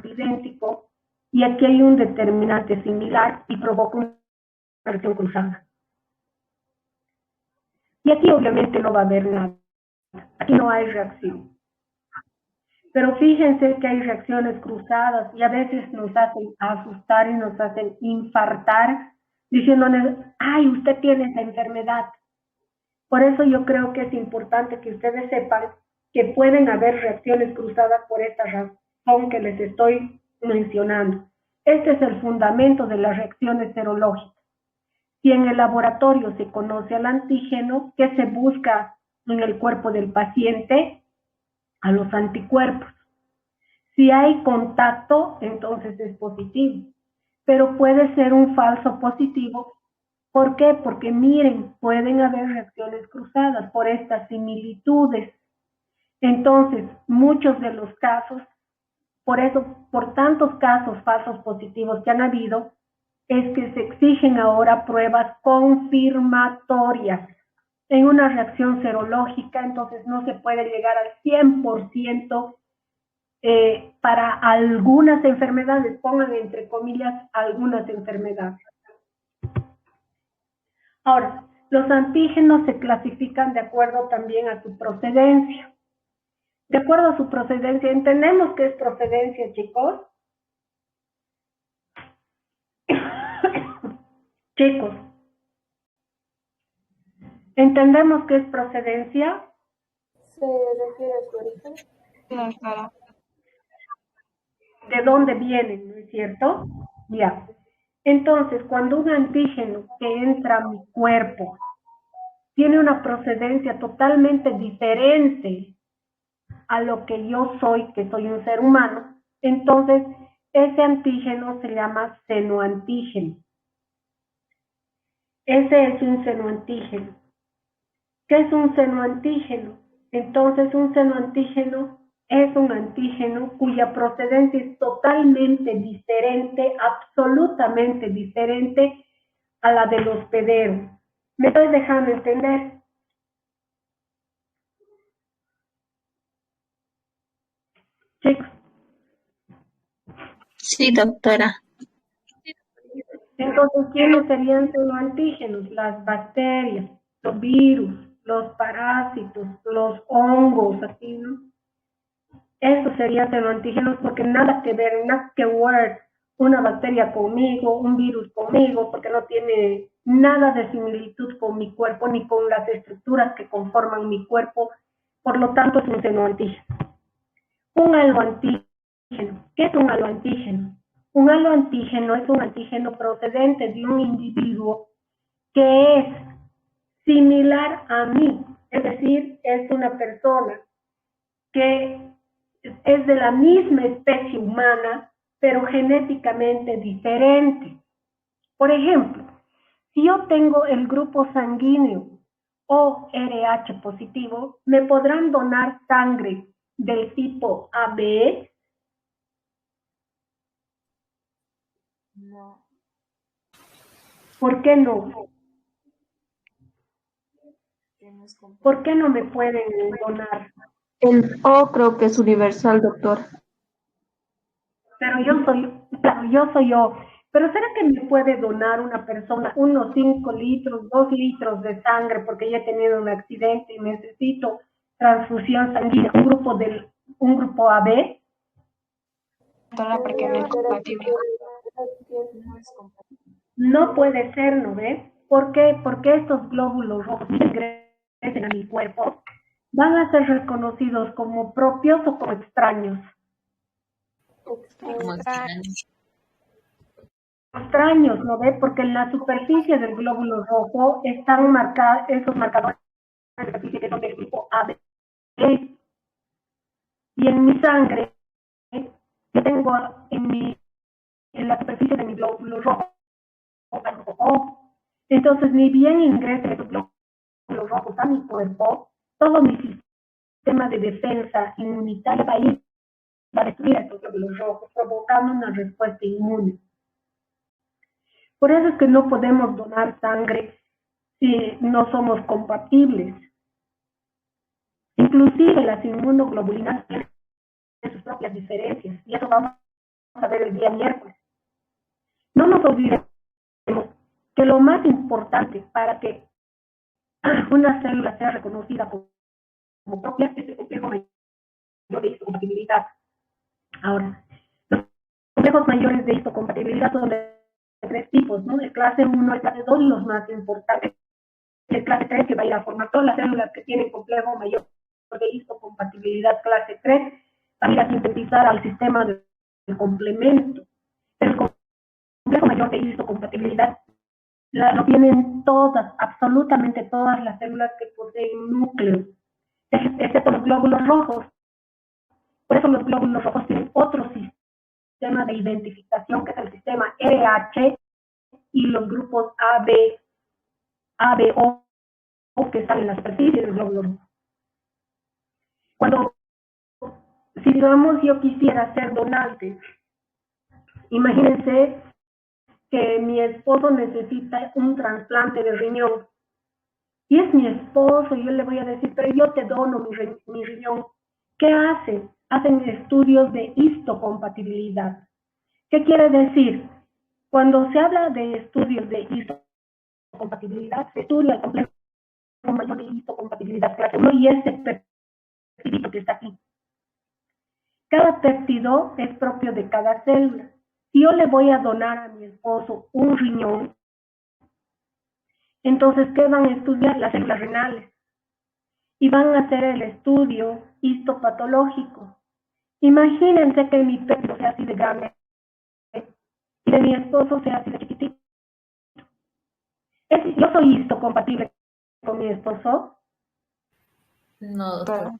idéntico y aquí hay un determinante similar y provoca una reacción cruzada. Y aquí obviamente no va a haber nada. Aquí no hay reacción. Pero fíjense que hay reacciones cruzadas y a veces nos hacen asustar y nos hacen infartar diciéndonos, ay, usted tiene esa enfermedad. Por eso yo creo que es importante que ustedes sepan que pueden haber reacciones cruzadas por esta razón que les estoy mencionando. Este es el fundamento de las reacciones serológicas. Si en el laboratorio se conoce al antígeno, ¿qué se busca en el cuerpo del paciente? A los anticuerpos. Si hay contacto, entonces es positivo. Pero puede ser un falso positivo. ¿Por qué? Porque miren, pueden haber reacciones cruzadas por estas similitudes. Entonces, muchos de los casos, por eso, por tantos casos falsos positivos que han habido, es que se exigen ahora pruebas confirmatorias. En una reacción serológica, entonces no se puede llegar al 100% para algunas enfermedades, pongan entre comillas algunas enfermedades. Ahora, Los antígenos se clasifican de acuerdo también a su procedencia. De acuerdo a su procedencia, ¿entendemos qué es procedencia, chicos? Chicos, ¿entendemos qué es procedencia? ¿Se refiere a su origen? Sí, doctora. ¿De dónde vienen, no es cierto? Ya. Entonces, cuando un antígeno que entra a mi cuerpo tiene una procedencia totalmente diferente a lo que yo soy, que soy un ser humano, entonces ese antígeno se llama senoantígeno. Ese es un senoantígeno. ¿Qué es un senoantígeno? Entonces, un senoantígeno es un antígeno cuya procedencia es totalmente diferente, absolutamente diferente a la del hospedero. ¿Me estoy dejando entender? Chicos. Sí, doctora. Entonces, ¿quiénes serían senoantígenos? Las bacterias, los virus, los parásitos, los hongos, así, ¿no? Eso serían senoantígenos porque nada que ver, nada que ver una bacteria conmigo, un virus conmigo, porque no tiene nada de similitud con mi cuerpo ni con las estructuras que conforman mi cuerpo, por lo tanto es un senoantígeno. Un haloantígeno. ¿Qué es un haloantígeno? Un haloantígeno es un antígeno procedente de un individuo que es similar a mí, es decir, es una persona que es de la misma especie humana, pero genéticamente diferente. Por ejemplo, si yo tengo el grupo sanguíneo ORH positivo, ¿me podrán donar sangre del tipo AB? No. ¿Por qué no? ¿Por qué no me pueden donar? El O creo que es universal, doctor. Pero yo soy yo. Pero ¿será que me puede donar una persona unos 5 litros, 2 litros de sangre porque ya he tenido un accidente y necesito transfusión sanguínea, un grupo AB? Doctora, porque no es compatible. No puede ser, ¿no ve? ¿Por qué? Porque estos glóbulos rojos que ingresen a mi cuerpo van a ser reconocidos como propios o como extraños. Extraños, ¿no ve? Porque en la superficie del glóbulo rojo están marcados esos marcadores de superficie que son del tipo AB. Y en mi sangre, yo tengo en la superficie de mi glóbulo rojo, O. Entonces, ni bien ingrese esos glóbulos rojos a mi cuerpo, todo mi sistema de defensa inmunitaria va a ir a destruir estos glóbulos rojos, provocando una respuesta inmune. Por eso es que no podemos donar sangre si no somos compatibles. Inclusive las inmunoglobulinas tienen sus propias diferencias, y eso vamos a ver el día miércoles. No nos olvidemos que lo más importante para que una célula sea reconocida como propia es el complejo mayor de histocompatibilidad. Ahora, los complejos mayores de histocompatibilidad son de 3 tipos, ¿no? De clase 1, de clase 2 y los más importantes. De clase 3 que va a ir a formar todas las células que tienen complejo mayor de histocompatibilidad clase 3, van a ir a sintetizar al sistema de complemento. El complejo mayor de histocompatibilidad lo tienen todas, absolutamente todas las células que poseen núcleo, excepto los glóbulos rojos. Por eso los glóbulos rojos tienen otro sistema de identificación, que es el sistema RH, y los grupos ABO, que están en la superficie del glóbulo rojo. Si digamos yo quisiera ser donante, imagínense que mi esposo necesita un trasplante de riñón. Y es mi esposo, yo le voy a decir, pero yo te dono mi riñón. ¿Qué hacen? Hacen estudios de histocompatibilidad. ¿Qué quiere decir? Cuando se habla de estudios de histocompatibilidad, se estudia el complejo mayor de histocompatibilidad clase 1 y este péptido que está aquí. Cada péptido es propio de cada célula. Si yo le voy a donar a mi esposo un riñón, entonces, ¿qué van a estudiar? Las células renales. Y van a hacer el estudio histopatológico. Imagínense que mi péptido sea así de grande y de mi esposo sea así de chiquitito. ¿Yo soy histocompatible con mi esposo? No, doctora.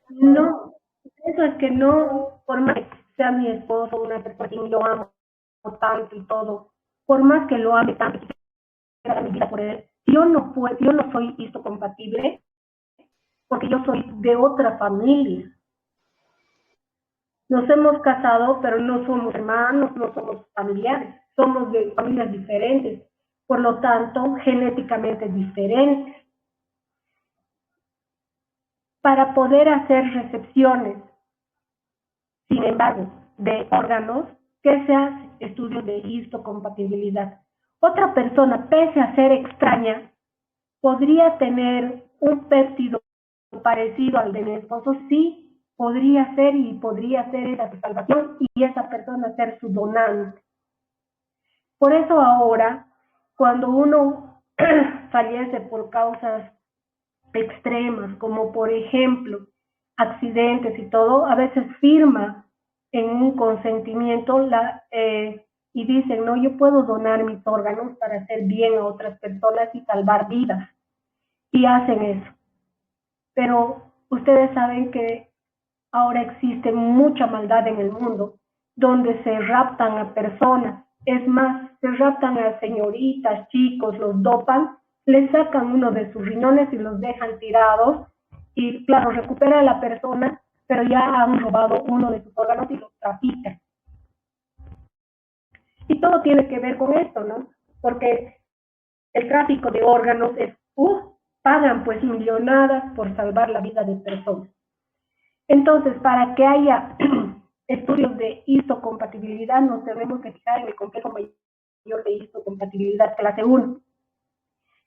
No, eso es que no, por más que sea mi esposo, una persona que yo amo tanto y todo, por más que lo ame tanto, que quiera dar mi vida por él, yo no soy histocompatible porque yo soy de otra familia. Nos hemos casado, pero no somos hermanos, no somos familiares, somos de familias diferentes, por lo tanto, genéticamente diferentes. Para poder hacer recepciones, sin embargo, de órganos, ¿qué se hace? Estudios de histocompatibilidad. Otra persona, pese a ser extraña, podría tener un péptido parecido al de mi esposo, sí, podría ser y podría ser esa salvación y esa persona ser su donante. Por eso ahora, cuando uno fallece por causas extremas, como por ejemplo accidentes y todo, a veces firma en un consentimiento y dicen, no, yo puedo donar mis órganos para hacer bien a otras personas y salvar vidas. Y hacen eso. Pero ustedes saben que ahora existe mucha maldad en el mundo, donde se raptan a personas. Es más, se raptan a señoritas, chicos, los dopan, les sacan uno de sus riñones y los dejan tirados. Y claro, recupera a la persona, pero ya han robado uno de sus órganos y los trafican. Y todo tiene que ver con esto, ¿no? Porque el tráfico de órganos es, pagan pues millonadas por salvar la vida de personas. Entonces, para que haya estudios de histocompatibilidad, nos debemos fijar en el complejo mayor de histocompatibilidad clase 1,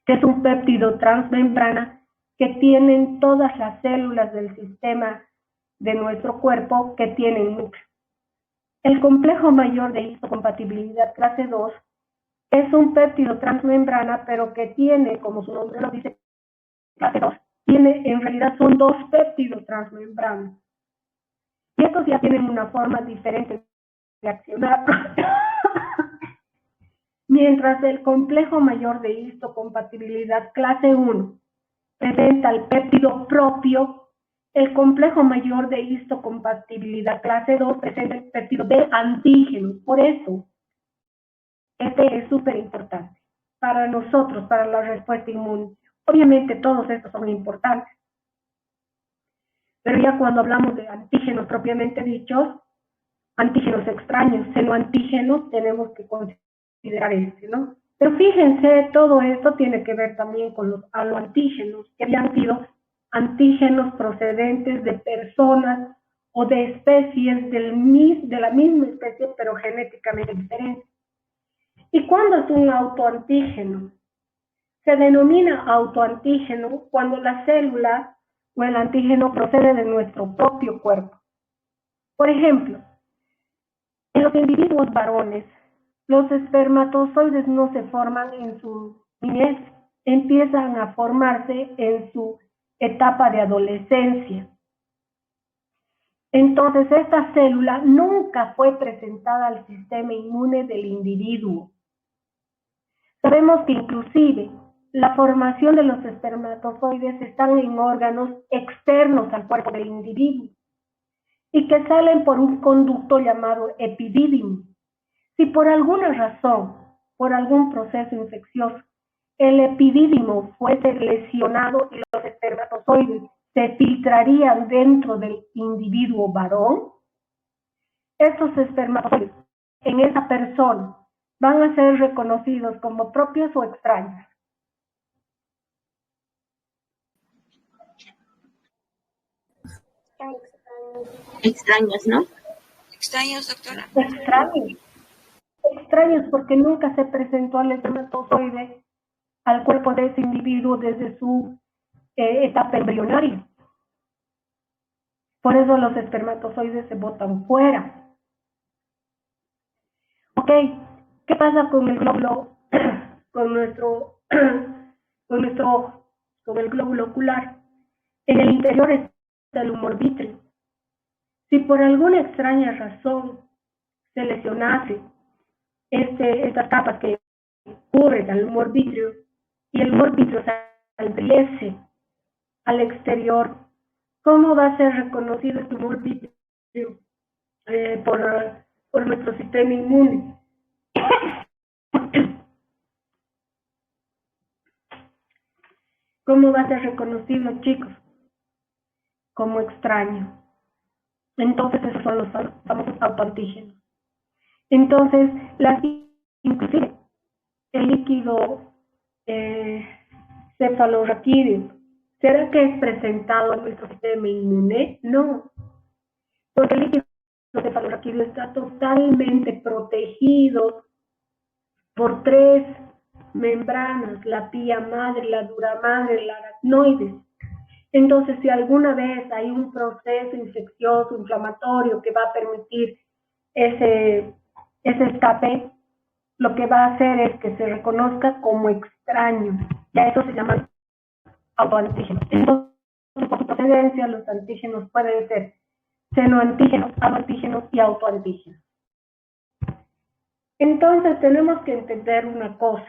que es un péptido transmembrana que tienen todas las células del sistema de nuestro cuerpo que tienen núcleo. El complejo mayor de histocompatibilidad clase 2 es un péptido transmembrana, pero que tiene, como su nombre lo dice, clase 2, en realidad son dos péptidos transmembranos. Y estos ya tienen una forma diferente de accionar. Mientras el complejo mayor de histocompatibilidad clase 1 presenta el péptido propio, el complejo mayor de histocompatibilidad clase 2 presenta el péptido de antígeno. Por eso, este es súper importante para nosotros, para la respuesta inmune. Obviamente todos estos son importantes, pero ya cuando hablamos de antígenos propiamente dichos, antígenos extraños, xenoantígenos, tenemos que considerar ¿no? Pero fíjense, todo esto tiene que ver también con los aloantígenos, que habían sido antígenos procedentes de personas o de especies de la misma especie, pero genéticamente diferentes. ¿Y cuándo es un autoantígeno? Se denomina autoantígeno cuando la célula o el antígeno procede de nuestro propio cuerpo. Por ejemplo, en los individuos varones, los espermatozoides no se forman en su niñez, empiezan a formarse en su etapa de adolescencia. Entonces, esta célula nunca fue presentada al sistema inmune del individuo. Sabemos que inclusive la formación de los espermatozoides están en órganos externos al cuerpo del individuo y que salen por un conducto llamado epidídimo. Si por alguna razón, por algún proceso infeccioso, el epidídimo fuese lesionado y los espermatozoides se filtrarían dentro del individuo varón, estos espermatozoides en esa persona van a ser reconocidos como propios o extraños. Extraños, ¿no? Extraños, doctora. extraños porque nunca se presentó al espermatozoide al cuerpo de ese individuo desde su etapa embrionaria. Por eso los espermatozoides se botan fuera. Ok, ¿qué pasa con el glóbulo, con el glóbulo ocular? En el interior está el humor vítreo. Si por alguna extraña razón se lesionase estas capas que cubren al humor vítreo y el humor vítreo saliese al exterior, ¿cómo va a ser reconocido este humor vítreo por nuestro sistema inmune? ¿Cómo va a ser reconocido, chicos? Como extraño. Entonces esos son los famosos autoantígenos. Entonces, inclusive el líquido cefalorraquídeo, ¿será que es presentado en nuestro sistema inmune? No, porque el líquido cefalorraquídeo está totalmente protegido por 3 membranas, la pía madre, la dura madre, la aracnoides. Entonces, si alguna vez hay un proceso infeccioso, inflamatorio que va a permitir ese escape, lo que va a hacer es que se reconozca como extraño. Ya eso se llama autoantígenos. Entonces, por su procedencia, los antígenos pueden ser senoantígenos, aloantígenos y autoantígenos. Entonces, tenemos que entender una cosa,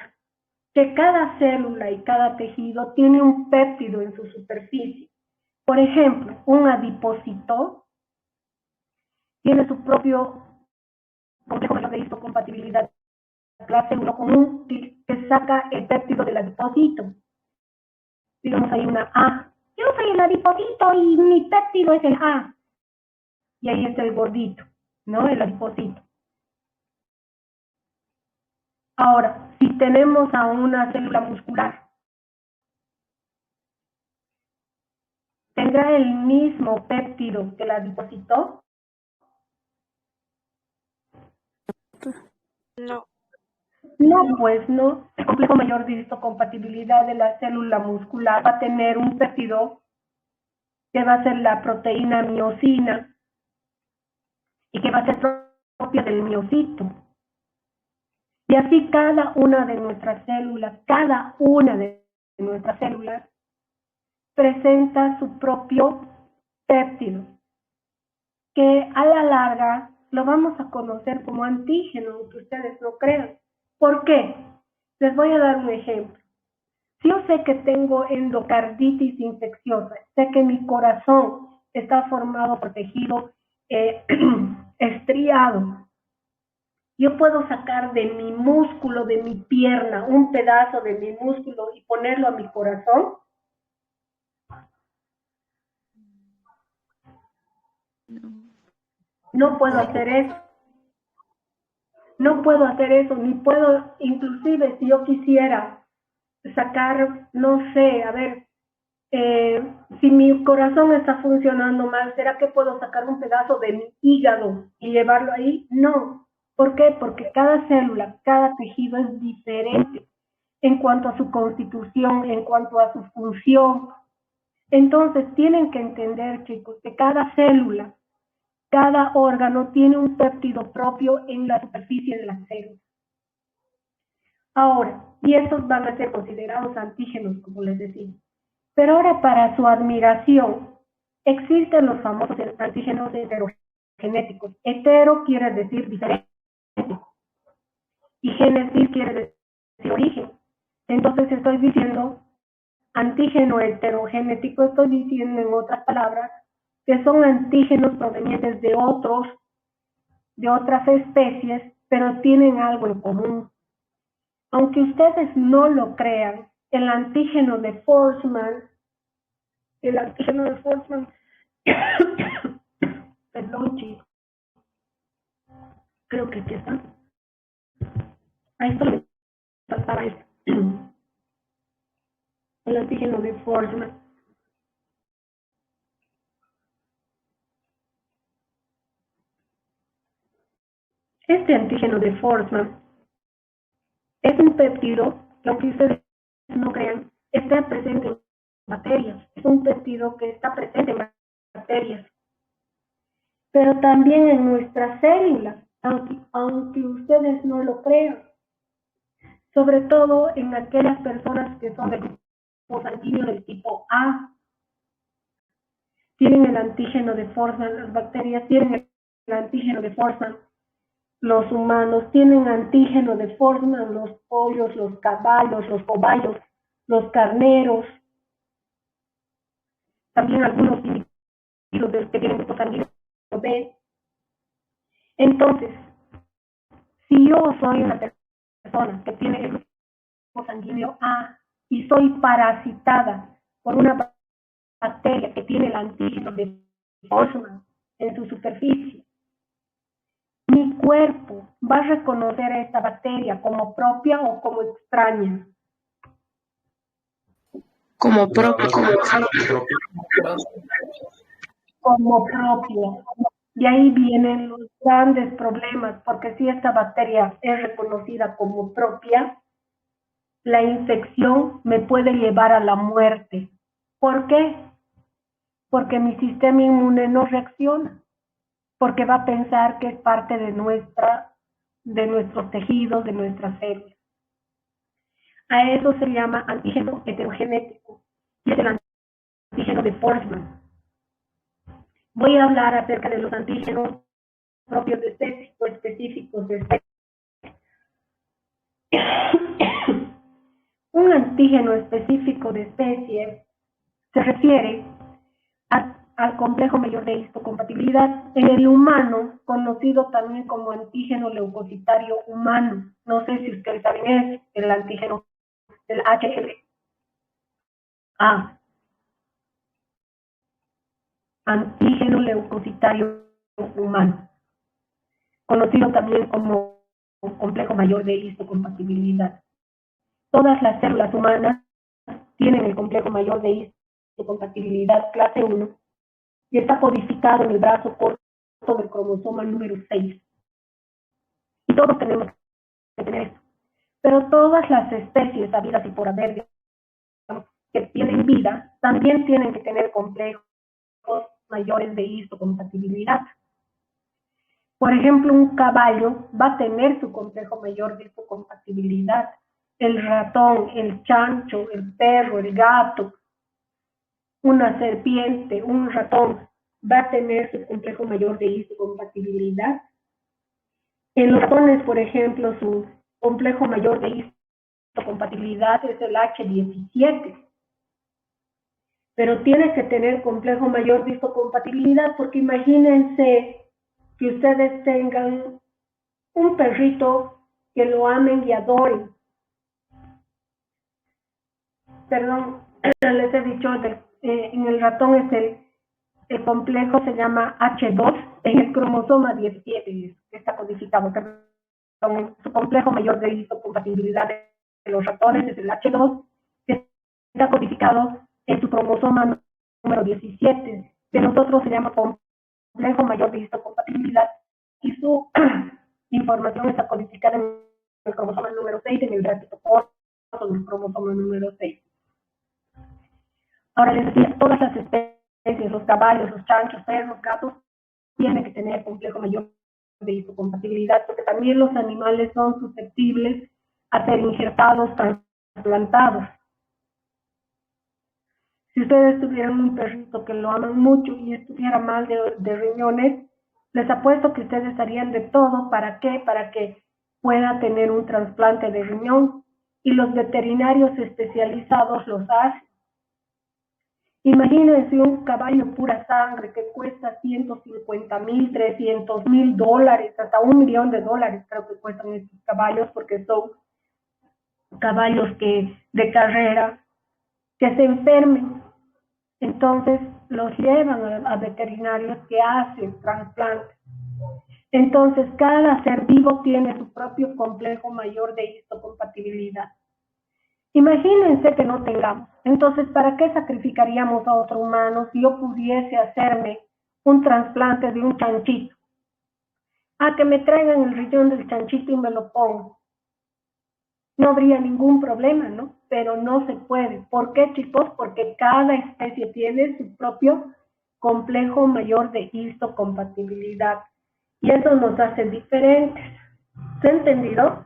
que cada célula y cada tejido tiene un péptido en su superficie. Por ejemplo, un adipocito tiene su propio complejo de histocompatibilidad, clase 1 común, que saca el péptido del adipocito. Digamos, hay una A. Yo soy el adipocito y mi péptido es el A. Y ahí está el gordito, ¿no? El adipocito. Ahora, si tenemos a una célula muscular, ¿tendrá el mismo péptido que el adipocito? No. No, pues no. El complejo mayor de histocompatibilidad de la célula muscular va a tener un péptido que va a ser la proteína miosina y que va a ser propia del miocito. Y así cada una de nuestras células, presenta su propio péptido, que a la larga lo vamos a conocer como antígeno, aunque ustedes no crean. ¿Por qué? Les voy a dar un ejemplo. Si yo sé que tengo endocarditis infecciosa, sé que mi corazón está formado por tejido estriado, yo puedo sacar de mi músculo, de mi pierna, un pedazo de mi músculo y ponerlo a mi corazón. No puedo hacer eso. No puedo hacer eso, ni puedo, inclusive si yo quisiera sacar, no sé, a ver, si mi corazón está funcionando mal, ¿será que puedo sacar un pedazo de mi hígado y llevarlo ahí? No. ¿Por qué? Porque cada célula, cada tejido es diferente en cuanto a su constitución, en cuanto a su función. Entonces, tienen que entender, chicos, que cada célula, cada órgano tiene un péptido propio en la superficie de la célula. Ahora, y estos van a ser considerados antígenos, como les decía. Pero ahora, para su admiración, existen los famosos antígenos heterogenéticos. Hetero quiere decir diferente. Y génesis quiere decir origen. Entonces estoy diciendo antígeno heterogenético, estoy diciendo en otras palabras que son antígenos provenientes de otras especies, pero tienen algo en común. Aunque ustedes no lo crean, el antígeno de Forssman, perdón, chicos, creo que aquí está. Ahí está, me faltaba esto. El antígeno de Forssman. Este antígeno de Forssman Es un péptido que, aunque ustedes no crean, está presente en bacterias. Es un péptido que está presente en bacterias, pero también en nuestras células, aunque ustedes no lo crean. Sobre todo en aquellas personas que son del grupo sanguíneo del tipo A. Tienen el antígeno de Forsman, las bacterias tienen el antígeno de Forsman. Los humanos tienen antígeno de Forsman, los pollos, los caballos, los cobayos, los carneros, también algunos individuos que tienen grupo sanguíneo B. Entonces, si yo soy una persona que tiene el grupo sanguíneo A y soy parasitada por una bacteria que tiene el antígeno de Forsman en su superficie, mi cuerpo va a reconocer a esta bacteria como propia o como extraña. Como propia. Como propia. Y ahí vienen los grandes problemas, porque si esta bacteria es reconocida como propia, la infección me puede llevar a la muerte. ¿Por qué? Porque mi sistema inmune no reacciona, porque va a pensar que es parte de nuestros tejidos, de nuestras células. A eso se llama antígeno heterogenético, y es el antígeno de Forsman. Voy a hablar acerca de los antígenos propios de especie o específicos de especie. Un antígeno específico de especie se refiere al complejo mayor de histocompatibilidad en el humano, conocido también como antígeno leucocitario humano. No sé si ustedes saben, es el antígeno del HLA. Antígeno leucocitario humano, conocido también como complejo mayor de histocompatibilidad. Todas las células humanas tienen el complejo mayor de histocompatibilidad clase 1 y está codificado en el brazo corto del cromosoma número 6. Y todos tenemos que tener esto. Pero todas las especies habidas y por haber que tienen vida también tienen que tener complejos mayores de histocompatibilidad. Por ejemplo, un caballo va a tener su complejo mayor de histocompatibilidad. El ratón, el chancho, el perro, el gato, una serpiente, un ratón, va a tener su complejo mayor de histocompatibilidad. En los ratones, por ejemplo, su complejo mayor de histocompatibilidad es el H17. Pero tiene que tener complejo mayor de histocompatibilidad, porque imagínense que ustedes tengan un perrito que lo amen y adoren. Perdón, les he dicho, en el ratón es el complejo se llama H2, en el cromosoma 17 está codificado. Perdón, su complejo mayor de histocompatibilidad de los ratones es el H2, que está codificado en su cromosoma número 17. De nosotros se llama complejo mayor de histocompatibilidad y su información está codificada en el cromosoma número 6, en el ratito corto del cromosoma número 6. Ahora les decía, todas las especies, los caballos, los chanchos, perros, gatos, tienen que tener complejo mayor de histocompatibilidad, porque también los animales son susceptibles a ser injertados, trasplantados. Si ustedes tuvieran un perrito que lo aman mucho y estuviera mal de riñones, les apuesto que ustedes harían de todo. ¿Para qué? Para que pueda tener un trasplante de riñón, y los veterinarios especializados los hacen. Imagínense un caballo pura sangre que cuesta $150,000, $300,000, hasta $1,000,000 creo que cuestan estos caballos, porque son caballos de carrera, que se enfermen. Entonces los llevan a veterinarios que hacen trasplantes. Entonces cada ser vivo tiene su propio complejo mayor de histocompatibilidad. Imagínense que no tengamos. Entonces, ¿para qué sacrificaríamos a otro humano si yo pudiese hacerme un trasplante de un chanchito? A que me traigan el riñón del chanchito y me lo pongo. no habría ningún problema, ¿no? Pero no se puede. ¿Por qué, chicos? Porque cada especie tiene su propio complejo mayor de histocompatibilidad. Y eso nos hace diferentes. ¿Se ha entendido?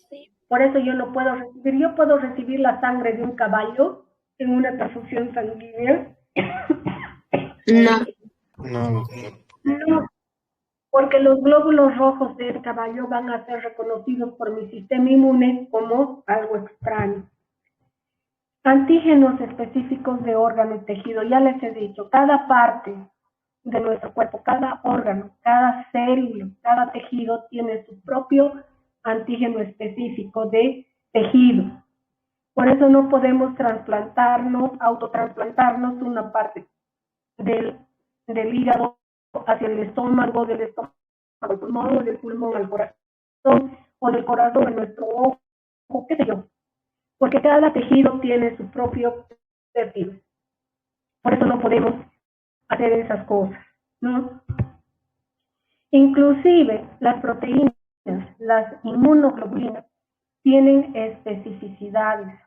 Sí. Por eso yo no puedo recibir. Yo puedo recibir la sangre de un caballo en una transfusión sanguínea. No. No, doctor. No, porque los glóbulos rojos del caballo van a ser reconocidos por mi sistema inmune como algo extraño. Antígenos específicos de órgano y tejido, ya les he dicho, cada parte de nuestro cuerpo, cada órgano, cada célula, cada tejido tiene su propio antígeno específico de tejido. Por eso no podemos trasplantarnos, autotransplantarnos una parte del hígado hacia el estómago, del estómago al pulmón, o del pulmón al corazón, o del corazón a nuestro ojo, qué sé yo. Porque cada tejido tiene su propio tejido. Por eso no podemos hacer esas cosas, ¿no? Inclusive las proteínas, las inmunoglobulinas, tienen especificidades.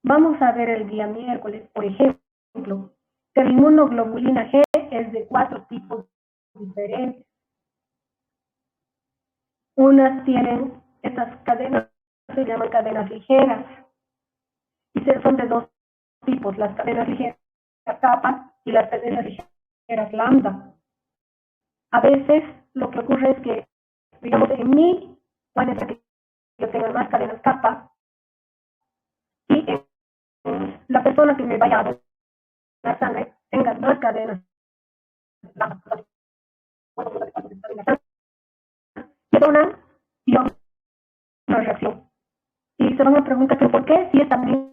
Vamos a ver el día miércoles, por ejemplo, que la inmunoglobulina G es de 4 tipos diferentes. Unas tienen, estas cadenas se llaman cadenas ligeras, y son de 2 tipos, las cadenas ligeras kappa y las cadenas ligeras lambda. A veces lo que ocurre es que, digamos, en mí puede ser que yo tenga más cadenas kappa y la persona que me vaya a dar la sangre tenga más cadenas lambda. Me donan y yo una reacción. Y se van a preguntar, ¿pero por qué? Si es también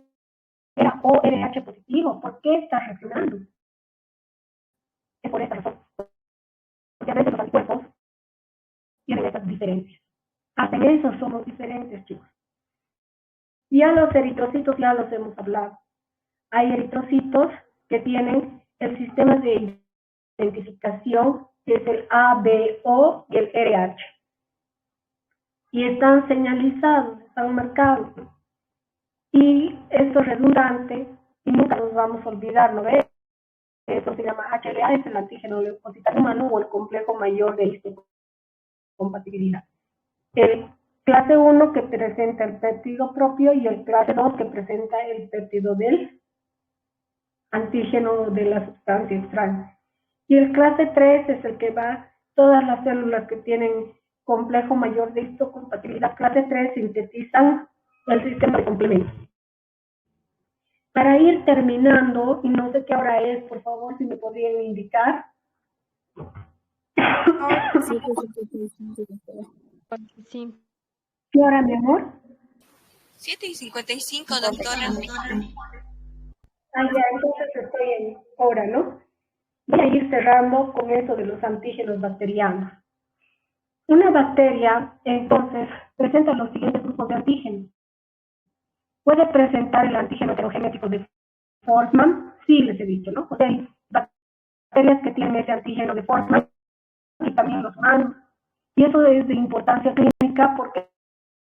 era ORH positivo, ¿por qué está reaccionando? Es por esta razón. Porque a veces los anticuerpos tienen estas diferencias. Hasta en eso somos diferentes, chicos. Ya los eritrocitos ya los hemos hablado. Hay eritrocitos que tienen el sistema de identificación, que es el ABO y el RH. Y están señalizados, están marcados. Y esto es redundante y nunca nos vamos a olvidar, ¿no ves? Eso se llama HLA, es el antígeno leucocital humano o el complejo mayor de histocompatibilidad. El clase 1 que presenta el péptido propio y el clase 2 que presenta el péptido del antígeno de la sustancia extraña. Y el clase 3 es el que va todas las células que tienen complejo mayor de histocompatibilidad. Clase 3 sintetizan el sistema de complemento. Para ir terminando, y no sé qué hora es, por favor, si me podrían indicar. Sí. ¿Qué hora, mi amor? 7:55, doctora. Ah, ya, entonces estoy en hora, ¿no? Voy a ir cerrando con eso de los antígenos bacterianos. Una bacteria, entonces, presenta los siguientes grupos de antígenos. Puede presentar el antígeno heterogenético de Fortman, sí les he dicho, ¿no? O sea, hay bacterias que tienen ese antígeno de Fortman y también los humanos. Y eso es de importancia clínica porque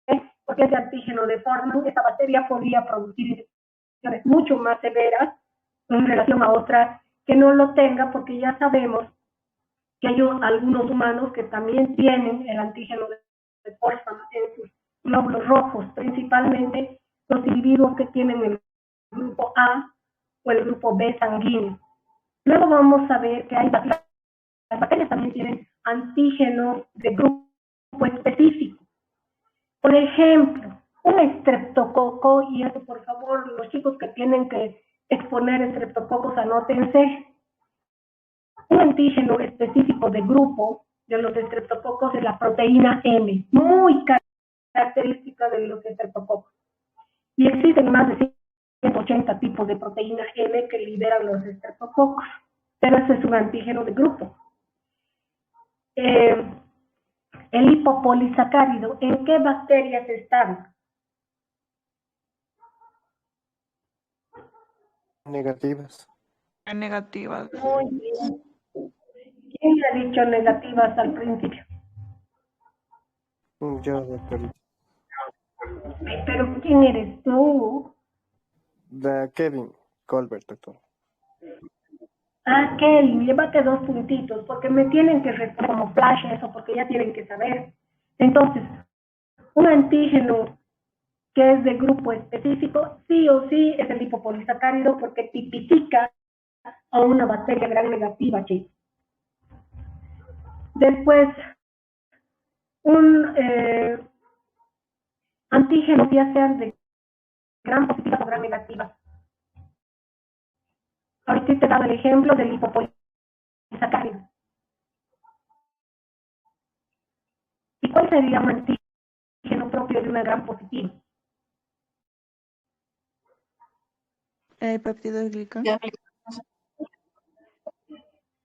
ese antígeno de Fortman, esa bacteria podría producir infecciones mucho más severas en relación a otras que no lo tenga, porque ya sabemos que hay algunos humanos que también tienen el antígeno de Fortman en sus glóbulos rojos, principalmente los individuos que tienen el grupo A o el grupo B sanguíneo. Luego vamos a ver que hay bacterias, las bacterias también tienen antígenos de grupo específico. Por ejemplo, un estreptococo, y eso por favor, los chicos que tienen que exponer estreptococos, anótense. Un antígeno específico de grupo de los estreptococos es la proteína M, muy característica de los estreptococos. Y existen más de 180 tipos de proteína M que liberan los estreptococos, pero ese es un antígeno de grupo. El hipopolisacárido, ¿en qué bacterias están? Negativas. Negativas. Muy bien. ¿Quién ha dicho negativas al principio? Yo, doctor. Ay, pero ¿quién eres tú? Kevin Colbert, doctor. Ah, Kelly, llévate 2 puntitos, porque me tienen que responder como flash eso, porque ya tienen que saber. Entonces, un antígeno que es de grupo específico, sí o sí es el lipopolisacárido, porque tipifica a una bacteria gram negativa, chicos. Después, un antígeno, ya sean de gram positiva o gram negativa. Ahorita te he dado el ejemplo del lipopolisacárido. ¿Y cuál sería un antígeno propio de una gram positiva? ¿El peptidoglicán?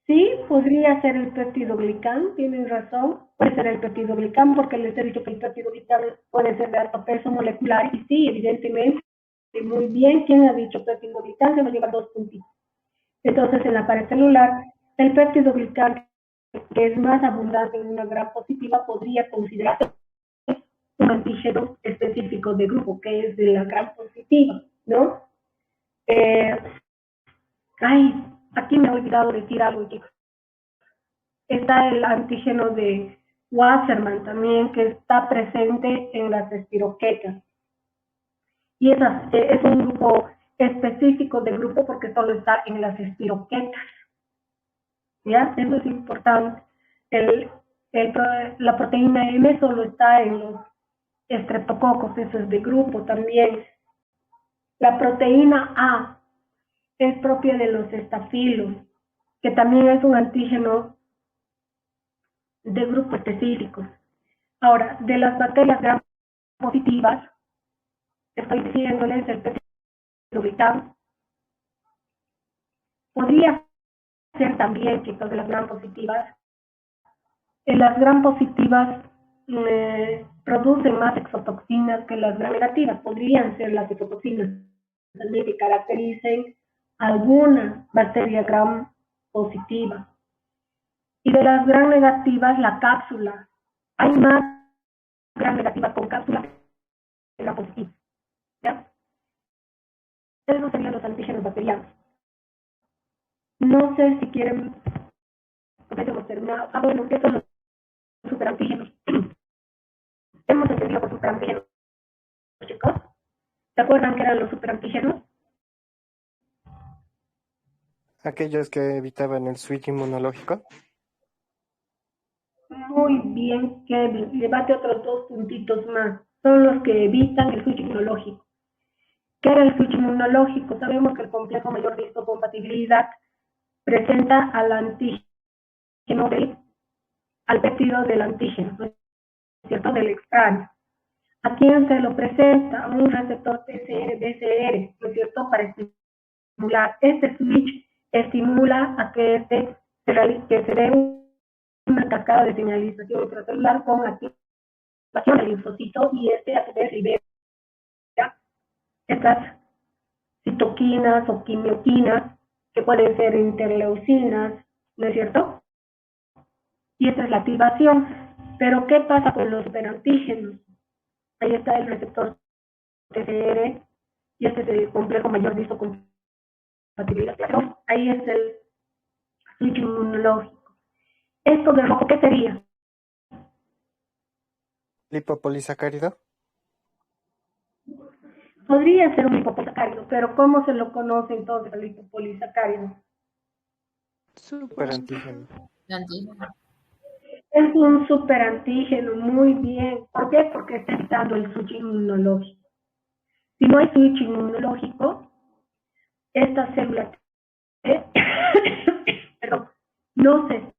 Sí, podría ser el peptidoglicán, tienen razón. Puede ser el peptidoglicán porque les he dicho que el peptidoglicán puede ser de alto peso molecular y sí, evidentemente, muy bien. ¿Quién ha dicho peptidoglicán? Se nos lleva 2 puntitos. Entonces, en la pared celular, el peptidoglicán, que es más abundante en una gram positiva, podría considerarse un antígeno específico de grupo, que es de la gram positiva, ¿no? Aquí me he olvidado decir algo, chicos. Está el antígeno de Wassermann también, que está presente en las espiroquetas. Y es un grupo específico de grupo porque solo está en las espiroquetas. ¿Ya? Eso es importante. La proteína M solo está en los estreptococos, eso es de grupo también. La proteína A es propia de los estafilos, que también es un antígeno de grupo específicos. Ahora, de las bacterias gram positivas, estoy diciéndoles el peptidoglicán. Podría ser también, chicos, de las gram positivas. En las gram positivas producen más exotoxinas que las gram negativas. Podrían ser las exotoxinas también que caractericen alguna bacteria gram positiva. Y de las gram negativas, la cápsula. Hay más gram negativas con cápsula que gram positiva. ¿Ya? Esos serían los antígenos bacterianos. No sé si quieren, porque hemos terminado. Bueno, ¿qué son los superantígenos? Hemos entendido por superantígenos, chicos. ¿Se acuerdan que eran los superantígenos? Aquellos que evitaban el switch inmunológico. Muy bien, Kevin. Llévate otros 2 puntitos más. Son los que evitan el switch inmunológico. ¿Qué era el switch inmunológico? Sabemos que el complejo mayor de histocompatibilidad presenta al antígeno al péptido del antígeno, ¿no es cierto? Del extraño. ¿A quién se lo presenta? A un receptor TCR-BCR, ¿no es cierto? Para estimular. Este switch estimula a que se dé una cascada de señalización intracelular con activación del linfocito y a su vez libera estas citoquinas o quimioquinas que pueden ser interleucinas, ¿no es cierto? Y esta es la activación. Pero ¿qué pasa con los superantígenos? Ahí está el receptor TCR y este es el complejo mayor de histocompatibilidad. Ahí es el switch inmunológico. ¿Esto de rojo qué sería? Lipopolisacárido. Podría ser un lipopolisacárido, pero ¿cómo se lo conoce entonces el lipopolisacárido? Superantígeno. Es un superantígeno, muy bien. ¿Por qué? Porque está evitando el switch inmunológico. Si no hay switch inmunológico, esta célula no se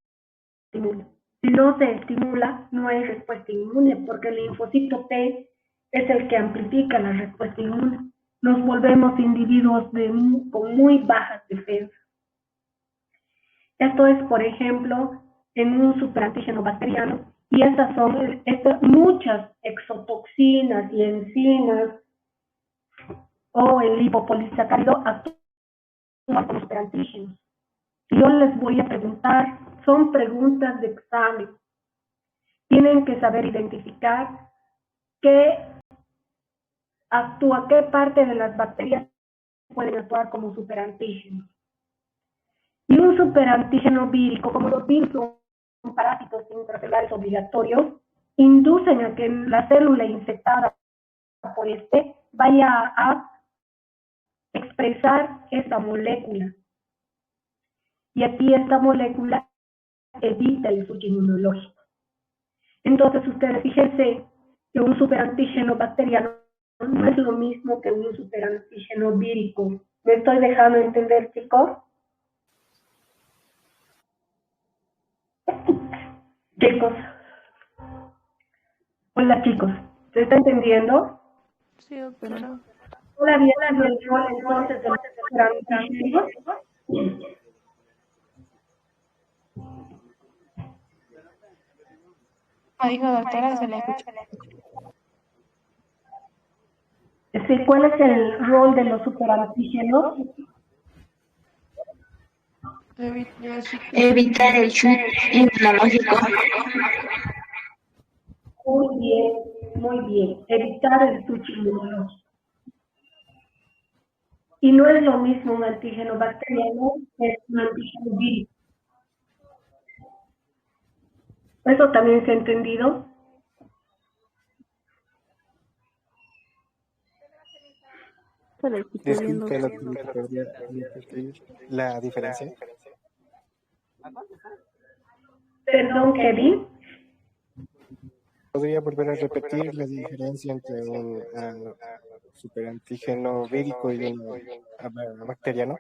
estimula. Si no se estimula, no hay respuesta inmune, porque el linfocito T es el que amplifica la respuesta inmune. Nos volvemos individuos con muy bajas defensas. Esto es, por ejemplo, en un superantígeno bacteriano, y estas son muchas exotoxinas y enzimas o el lipopolisacárido actúan con superantígenos. Yo les voy a preguntar, son preguntas de examen. tienen que saber identificar qué parte de las bacterias pueden actuar como superantígenos. Y un superantígeno vírico, como los virus son parásitos intracelulares obligatorios, inducen a que la célula infectada por este vaya a expresar esta molécula. Y aquí esta molécula evita el switch inmunológico. Entonces ustedes fíjense que un superantígeno bacteriano no es lo mismo que un superantígeno vírico. ¿Me estoy dejando entender, chicos? Chicos. Hola, chicos. ¿Se está entendiendo? Sí, doctora. Todavía no el rol entonces de los superantígenos. Dijo doctora, se le escucha. ¿Cuál es el rol de los superantígenos? Evitar el switch inmunológico. Muy bien. Evitar el switch inmunológico. Y no es lo mismo un antígeno bacteriano que un antígeno vírico. ¿Eso también se ha entendido? Disculpe, doctor, ¿podría repetir la diferencia? Perdón, Kevin. ¿Podría volver a repetir la diferencia entre un superantígeno vírico y un bacteriano?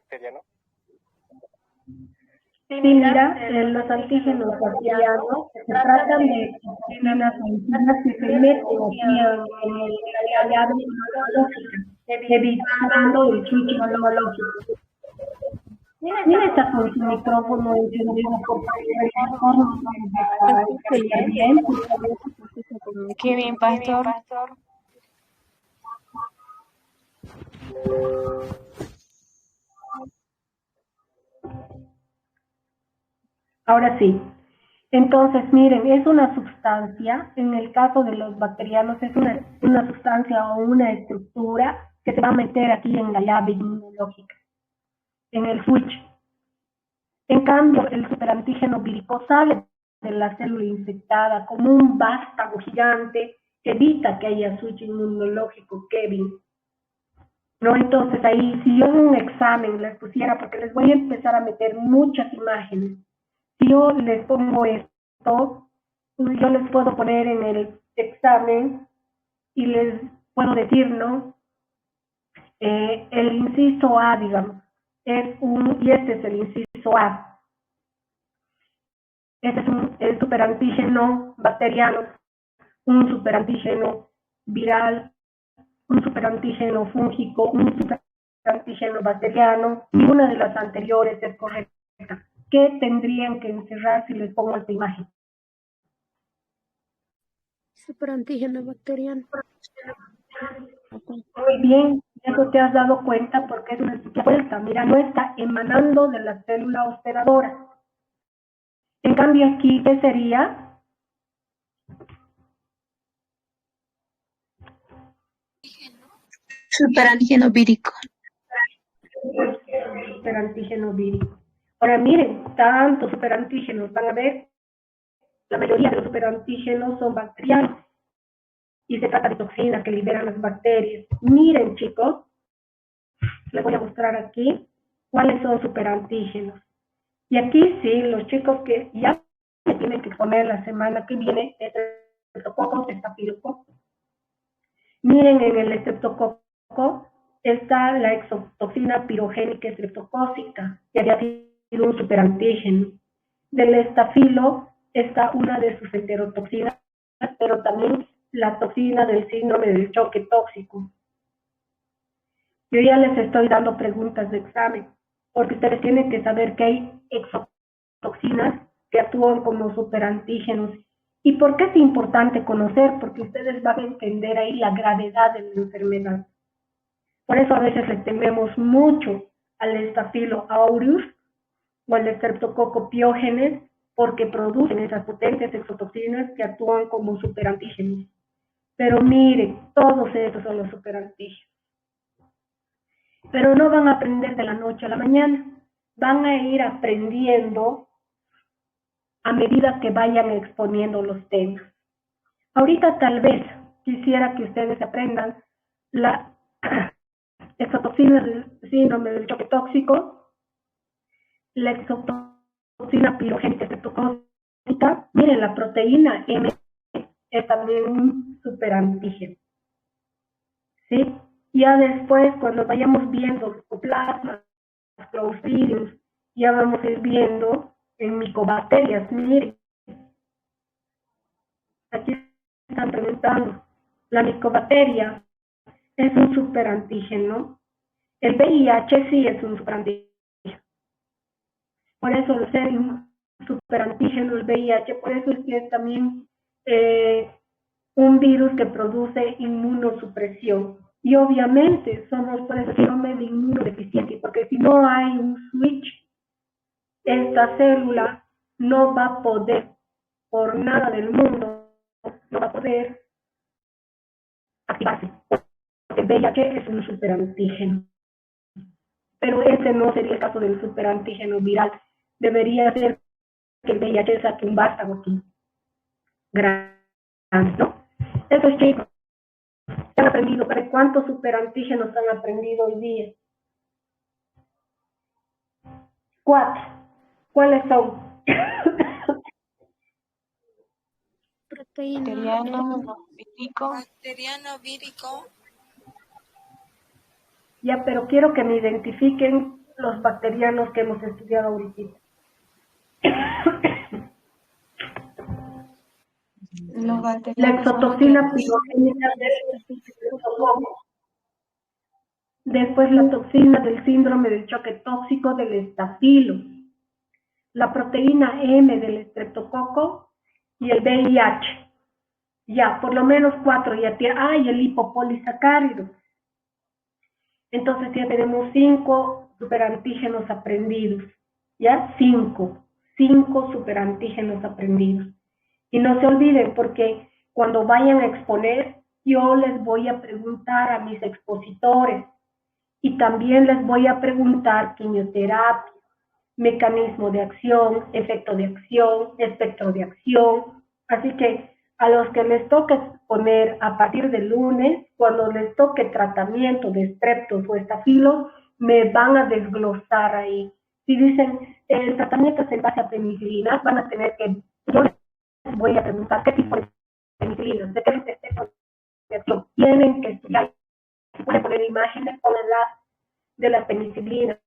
Sí, mira, los antígenos bacterianos se tratan de toxinas o enzimas que se meten en la llave inmunológica, evitando el switch inmunológico. Mira, está con su micrófono encendido, compañero. Bien. Qué bien, pastor. Ahora sí. Entonces, miren, es una sustancia, en el caso de los bacterianos, es una sustancia o una estructura que se va a meter aquí en la llave inmunológica, en el switch. En cambio, el superantígeno vírico sale de la célula infectada como un vástago gigante que evita que haya switch inmunológico, Kevin. ¿No? Entonces ahí, si yo en un examen les pusiera, porque les voy a empezar a meter muchas imágenes, si yo les pongo esto, yo les puedo poner en el examen y les puedo decir, ¿no? El inciso A, digamos, y este es el inciso A. Este es el superantígeno bacteriano, un superantígeno viral, un superantígeno fúngico, un superantígeno bacteriano. Ninguna de las anteriores es correcta. ¿Qué tendrían que encerrar si les pongo esta imagen? Superantígeno bacteriano. Muy bien, eso te has dado cuenta porque es una vuelta. Mira, no está emanando de la célula hospedadora. En cambio aquí, ¿qué sería? Superantígeno vírico. Superantígeno vírico. Ahora miren, tantos superantígenos, van a ver, la mayoría de los superantígenos son bacterianos y se trata de toxinas que liberan las bacterias. Miren, chicos, les voy a mostrar aquí cuáles son superantígenos. Y aquí sí, los chicos que ya me tienen que poner la semana que viene, estreptococos, estafilococo. Miren, en el estreptococo está la exotoxina pirogénica estreptocócica, que había sido un superantígeno. Del estafilo está una de sus enterotoxinas, pero también la toxina del síndrome del choque tóxico. Yo ya les estoy dando preguntas de examen, porque ustedes tienen que saber que hay exotoxinas que actúan como superantígenos. ¿Y por qué es importante conocer? Porque ustedes van a entender ahí la gravedad de la enfermedad. Por eso a veces le tememos mucho al Staphylo aureus o al Streptococcus pyogenes, porque producen esas potentes exotoxinas que actúan como superantígenos. Pero miren, todos estos son los superantígenos. Pero no van a aprender de la noche a la mañana, van a ir aprendiendo a medida que vayan exponiendo los temas. Ahorita tal vez quisiera que ustedes aprendan la exotoxina del síndrome del choque tóxico, la exotoxina pirogénica estreptocócica. Miren, la proteína M es también un superantígeno, ¿sí? Ya después, cuando vayamos viendo plasmas, clostridium, ya vamos a ir viendo en micobacterias. Miren, aquí están preguntando, la micobacteria es un superantígeno. El VIH sí es un superantígeno. Por eso al ser un superantígeno el VIH, por eso es que es también un virus que produce inmunosupresión. Y obviamente somos por eso síndrome de inmunodeficiencia, porque si no hay un switch, esta célula no va a poder, por nada del mundo, no va a poder activarse. El VIH es un superantígeno. Pero ese no sería el caso del superantígeno viral. Debería ser que el VIH saque un vástago aquí. Grande, ¿no? Esos chicos han aprendido, pero ¿cuántos superantígenos han aprendido hoy día? 4. ¿Cuáles son? Bacteriano vírico. Ya, pero quiero que me identifiquen los bacterianos que hemos estudiado ahorita. La exotoxina pirogénica del estreptococo. Después la toxina del síndrome del choque tóxico del estafilo. La proteína M del estreptococo y el VIH. Ya, por lo menos 4 ya tiene. Ah, y el lipopolisacárido. Entonces ya tenemos 5 superantígenos aprendidos. ¿Ya? 5 superantígenos aprendidos. Y no se olviden, porque cuando vayan a exponer, yo les voy a preguntar a mis expositores y también les voy a preguntar quimioterapia, mecanismo de acción, efecto de acción, espectro de acción. Así que a los que les toque exponer a partir del lunes, cuando les toque tratamiento de estreptos o estafilos, me van a desglosar ahí. Si dicen el tratamiento es en base a penicilina, van a tener que, yo les voy a preguntar qué tipo de penicilinas, de qué tipo de acción. Tienen que estudiar, si pueden poner imágenes, ponenlas de las penicilinas,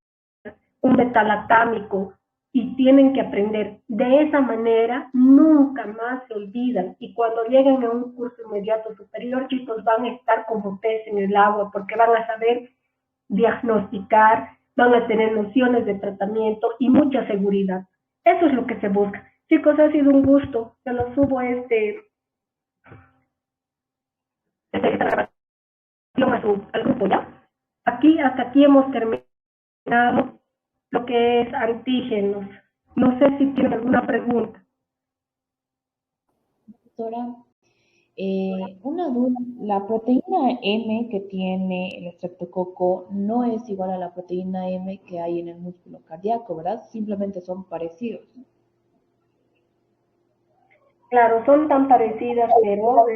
un betalactámico, y tienen que aprender. De esa manera nunca más se olvidan, y cuando lleguen a un curso inmediato superior, chicos, van a estar como pez en el agua, porque van a saber diagnosticar, van a tener nociones de tratamiento y mucha seguridad. Eso es lo que se busca. Chicos, ha sido un gusto. Se lo subo al grupo, ¿ya? Hasta aquí hemos terminado lo que es antígenos. No sé si tienen alguna pregunta. Doctora, una duda, la proteína M que tiene el estreptococo no es igual a la proteína M que hay en el músculo cardíaco, ¿verdad? Simplemente son parecidos. Claro, son tan parecidas, pero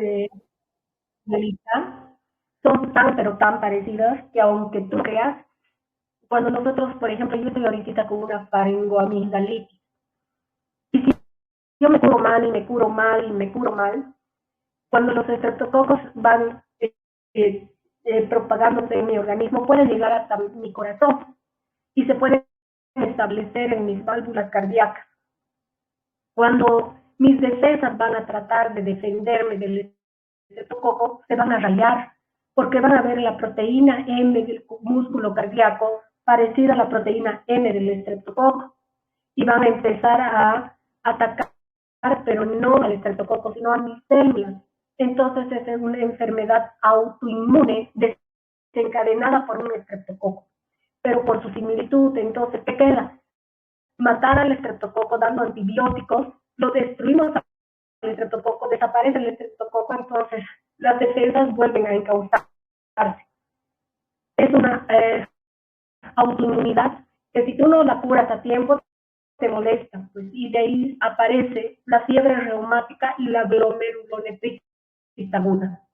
son tan parecidas que aunque tú creas, cuando nosotros, por ejemplo, yo estoy ahorita con una faringoamigdalitis, y si yo me curo mal y me curo mal y me curo mal, cuando los estreptococos van propagándose en mi organismo, pueden llegar hasta mi corazón y se pueden establecer en mis válvulas cardíacas. Cuando mis defensas van a tratar de defenderme del estreptococo, se van a rayar, porque van a ver la proteína M del músculo cardíaco parecida a la proteína M del estreptococo, y van a empezar a atacar, pero no al estreptococo, sino a mis células. Entonces es una enfermedad autoinmune desencadenada por un estreptococo. Pero por su similitud, entonces, ¿qué queda? matar al estreptococo dando antibióticos, lo destruimos al estreptococo, desaparece el estreptococo, entonces las defensas vuelven a encauzarse. Es una autoinmunidad que si tú no la curas a tiempo, te molesta, pues, y de ahí aparece la fiebre reumática y la glomerulonefritis aguda.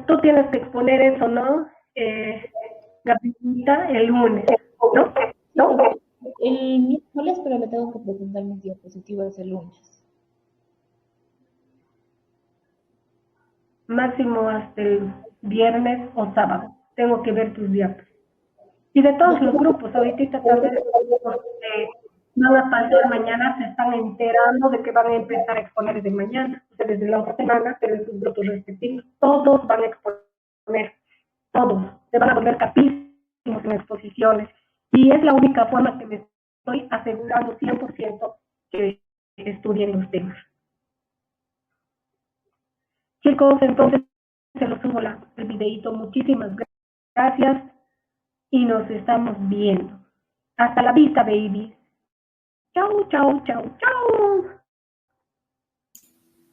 Tú tienes que exponer eso, ¿no? Gabrielita, el lunes, ¿no? El miércoles, pero le tengo que presentar mis diapositivas el lunes. Máximo hasta el viernes o sábado. Tengo que ver tus diapositivas. Y de todos los grupos, ahorita también van a pasar mañana, se están enterando de que van a empezar a exponer desde mañana, o sea, desde la otra semana, pero en sus grupos respectivos. Todos van a exponer, todos. Se van a volver capísimos en exposiciones. Y es la única forma que me estoy asegurando 100% que estudien los temas. Chicos, entonces se los subo el videito. Muchísimas gracias y nos estamos viendo. Hasta la vista, baby. Chau, chau, chau, chau.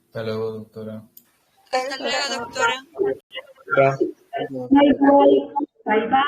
Hasta luego, doctora. Hasta luego, doctora. Bye, bye. Bye, bye.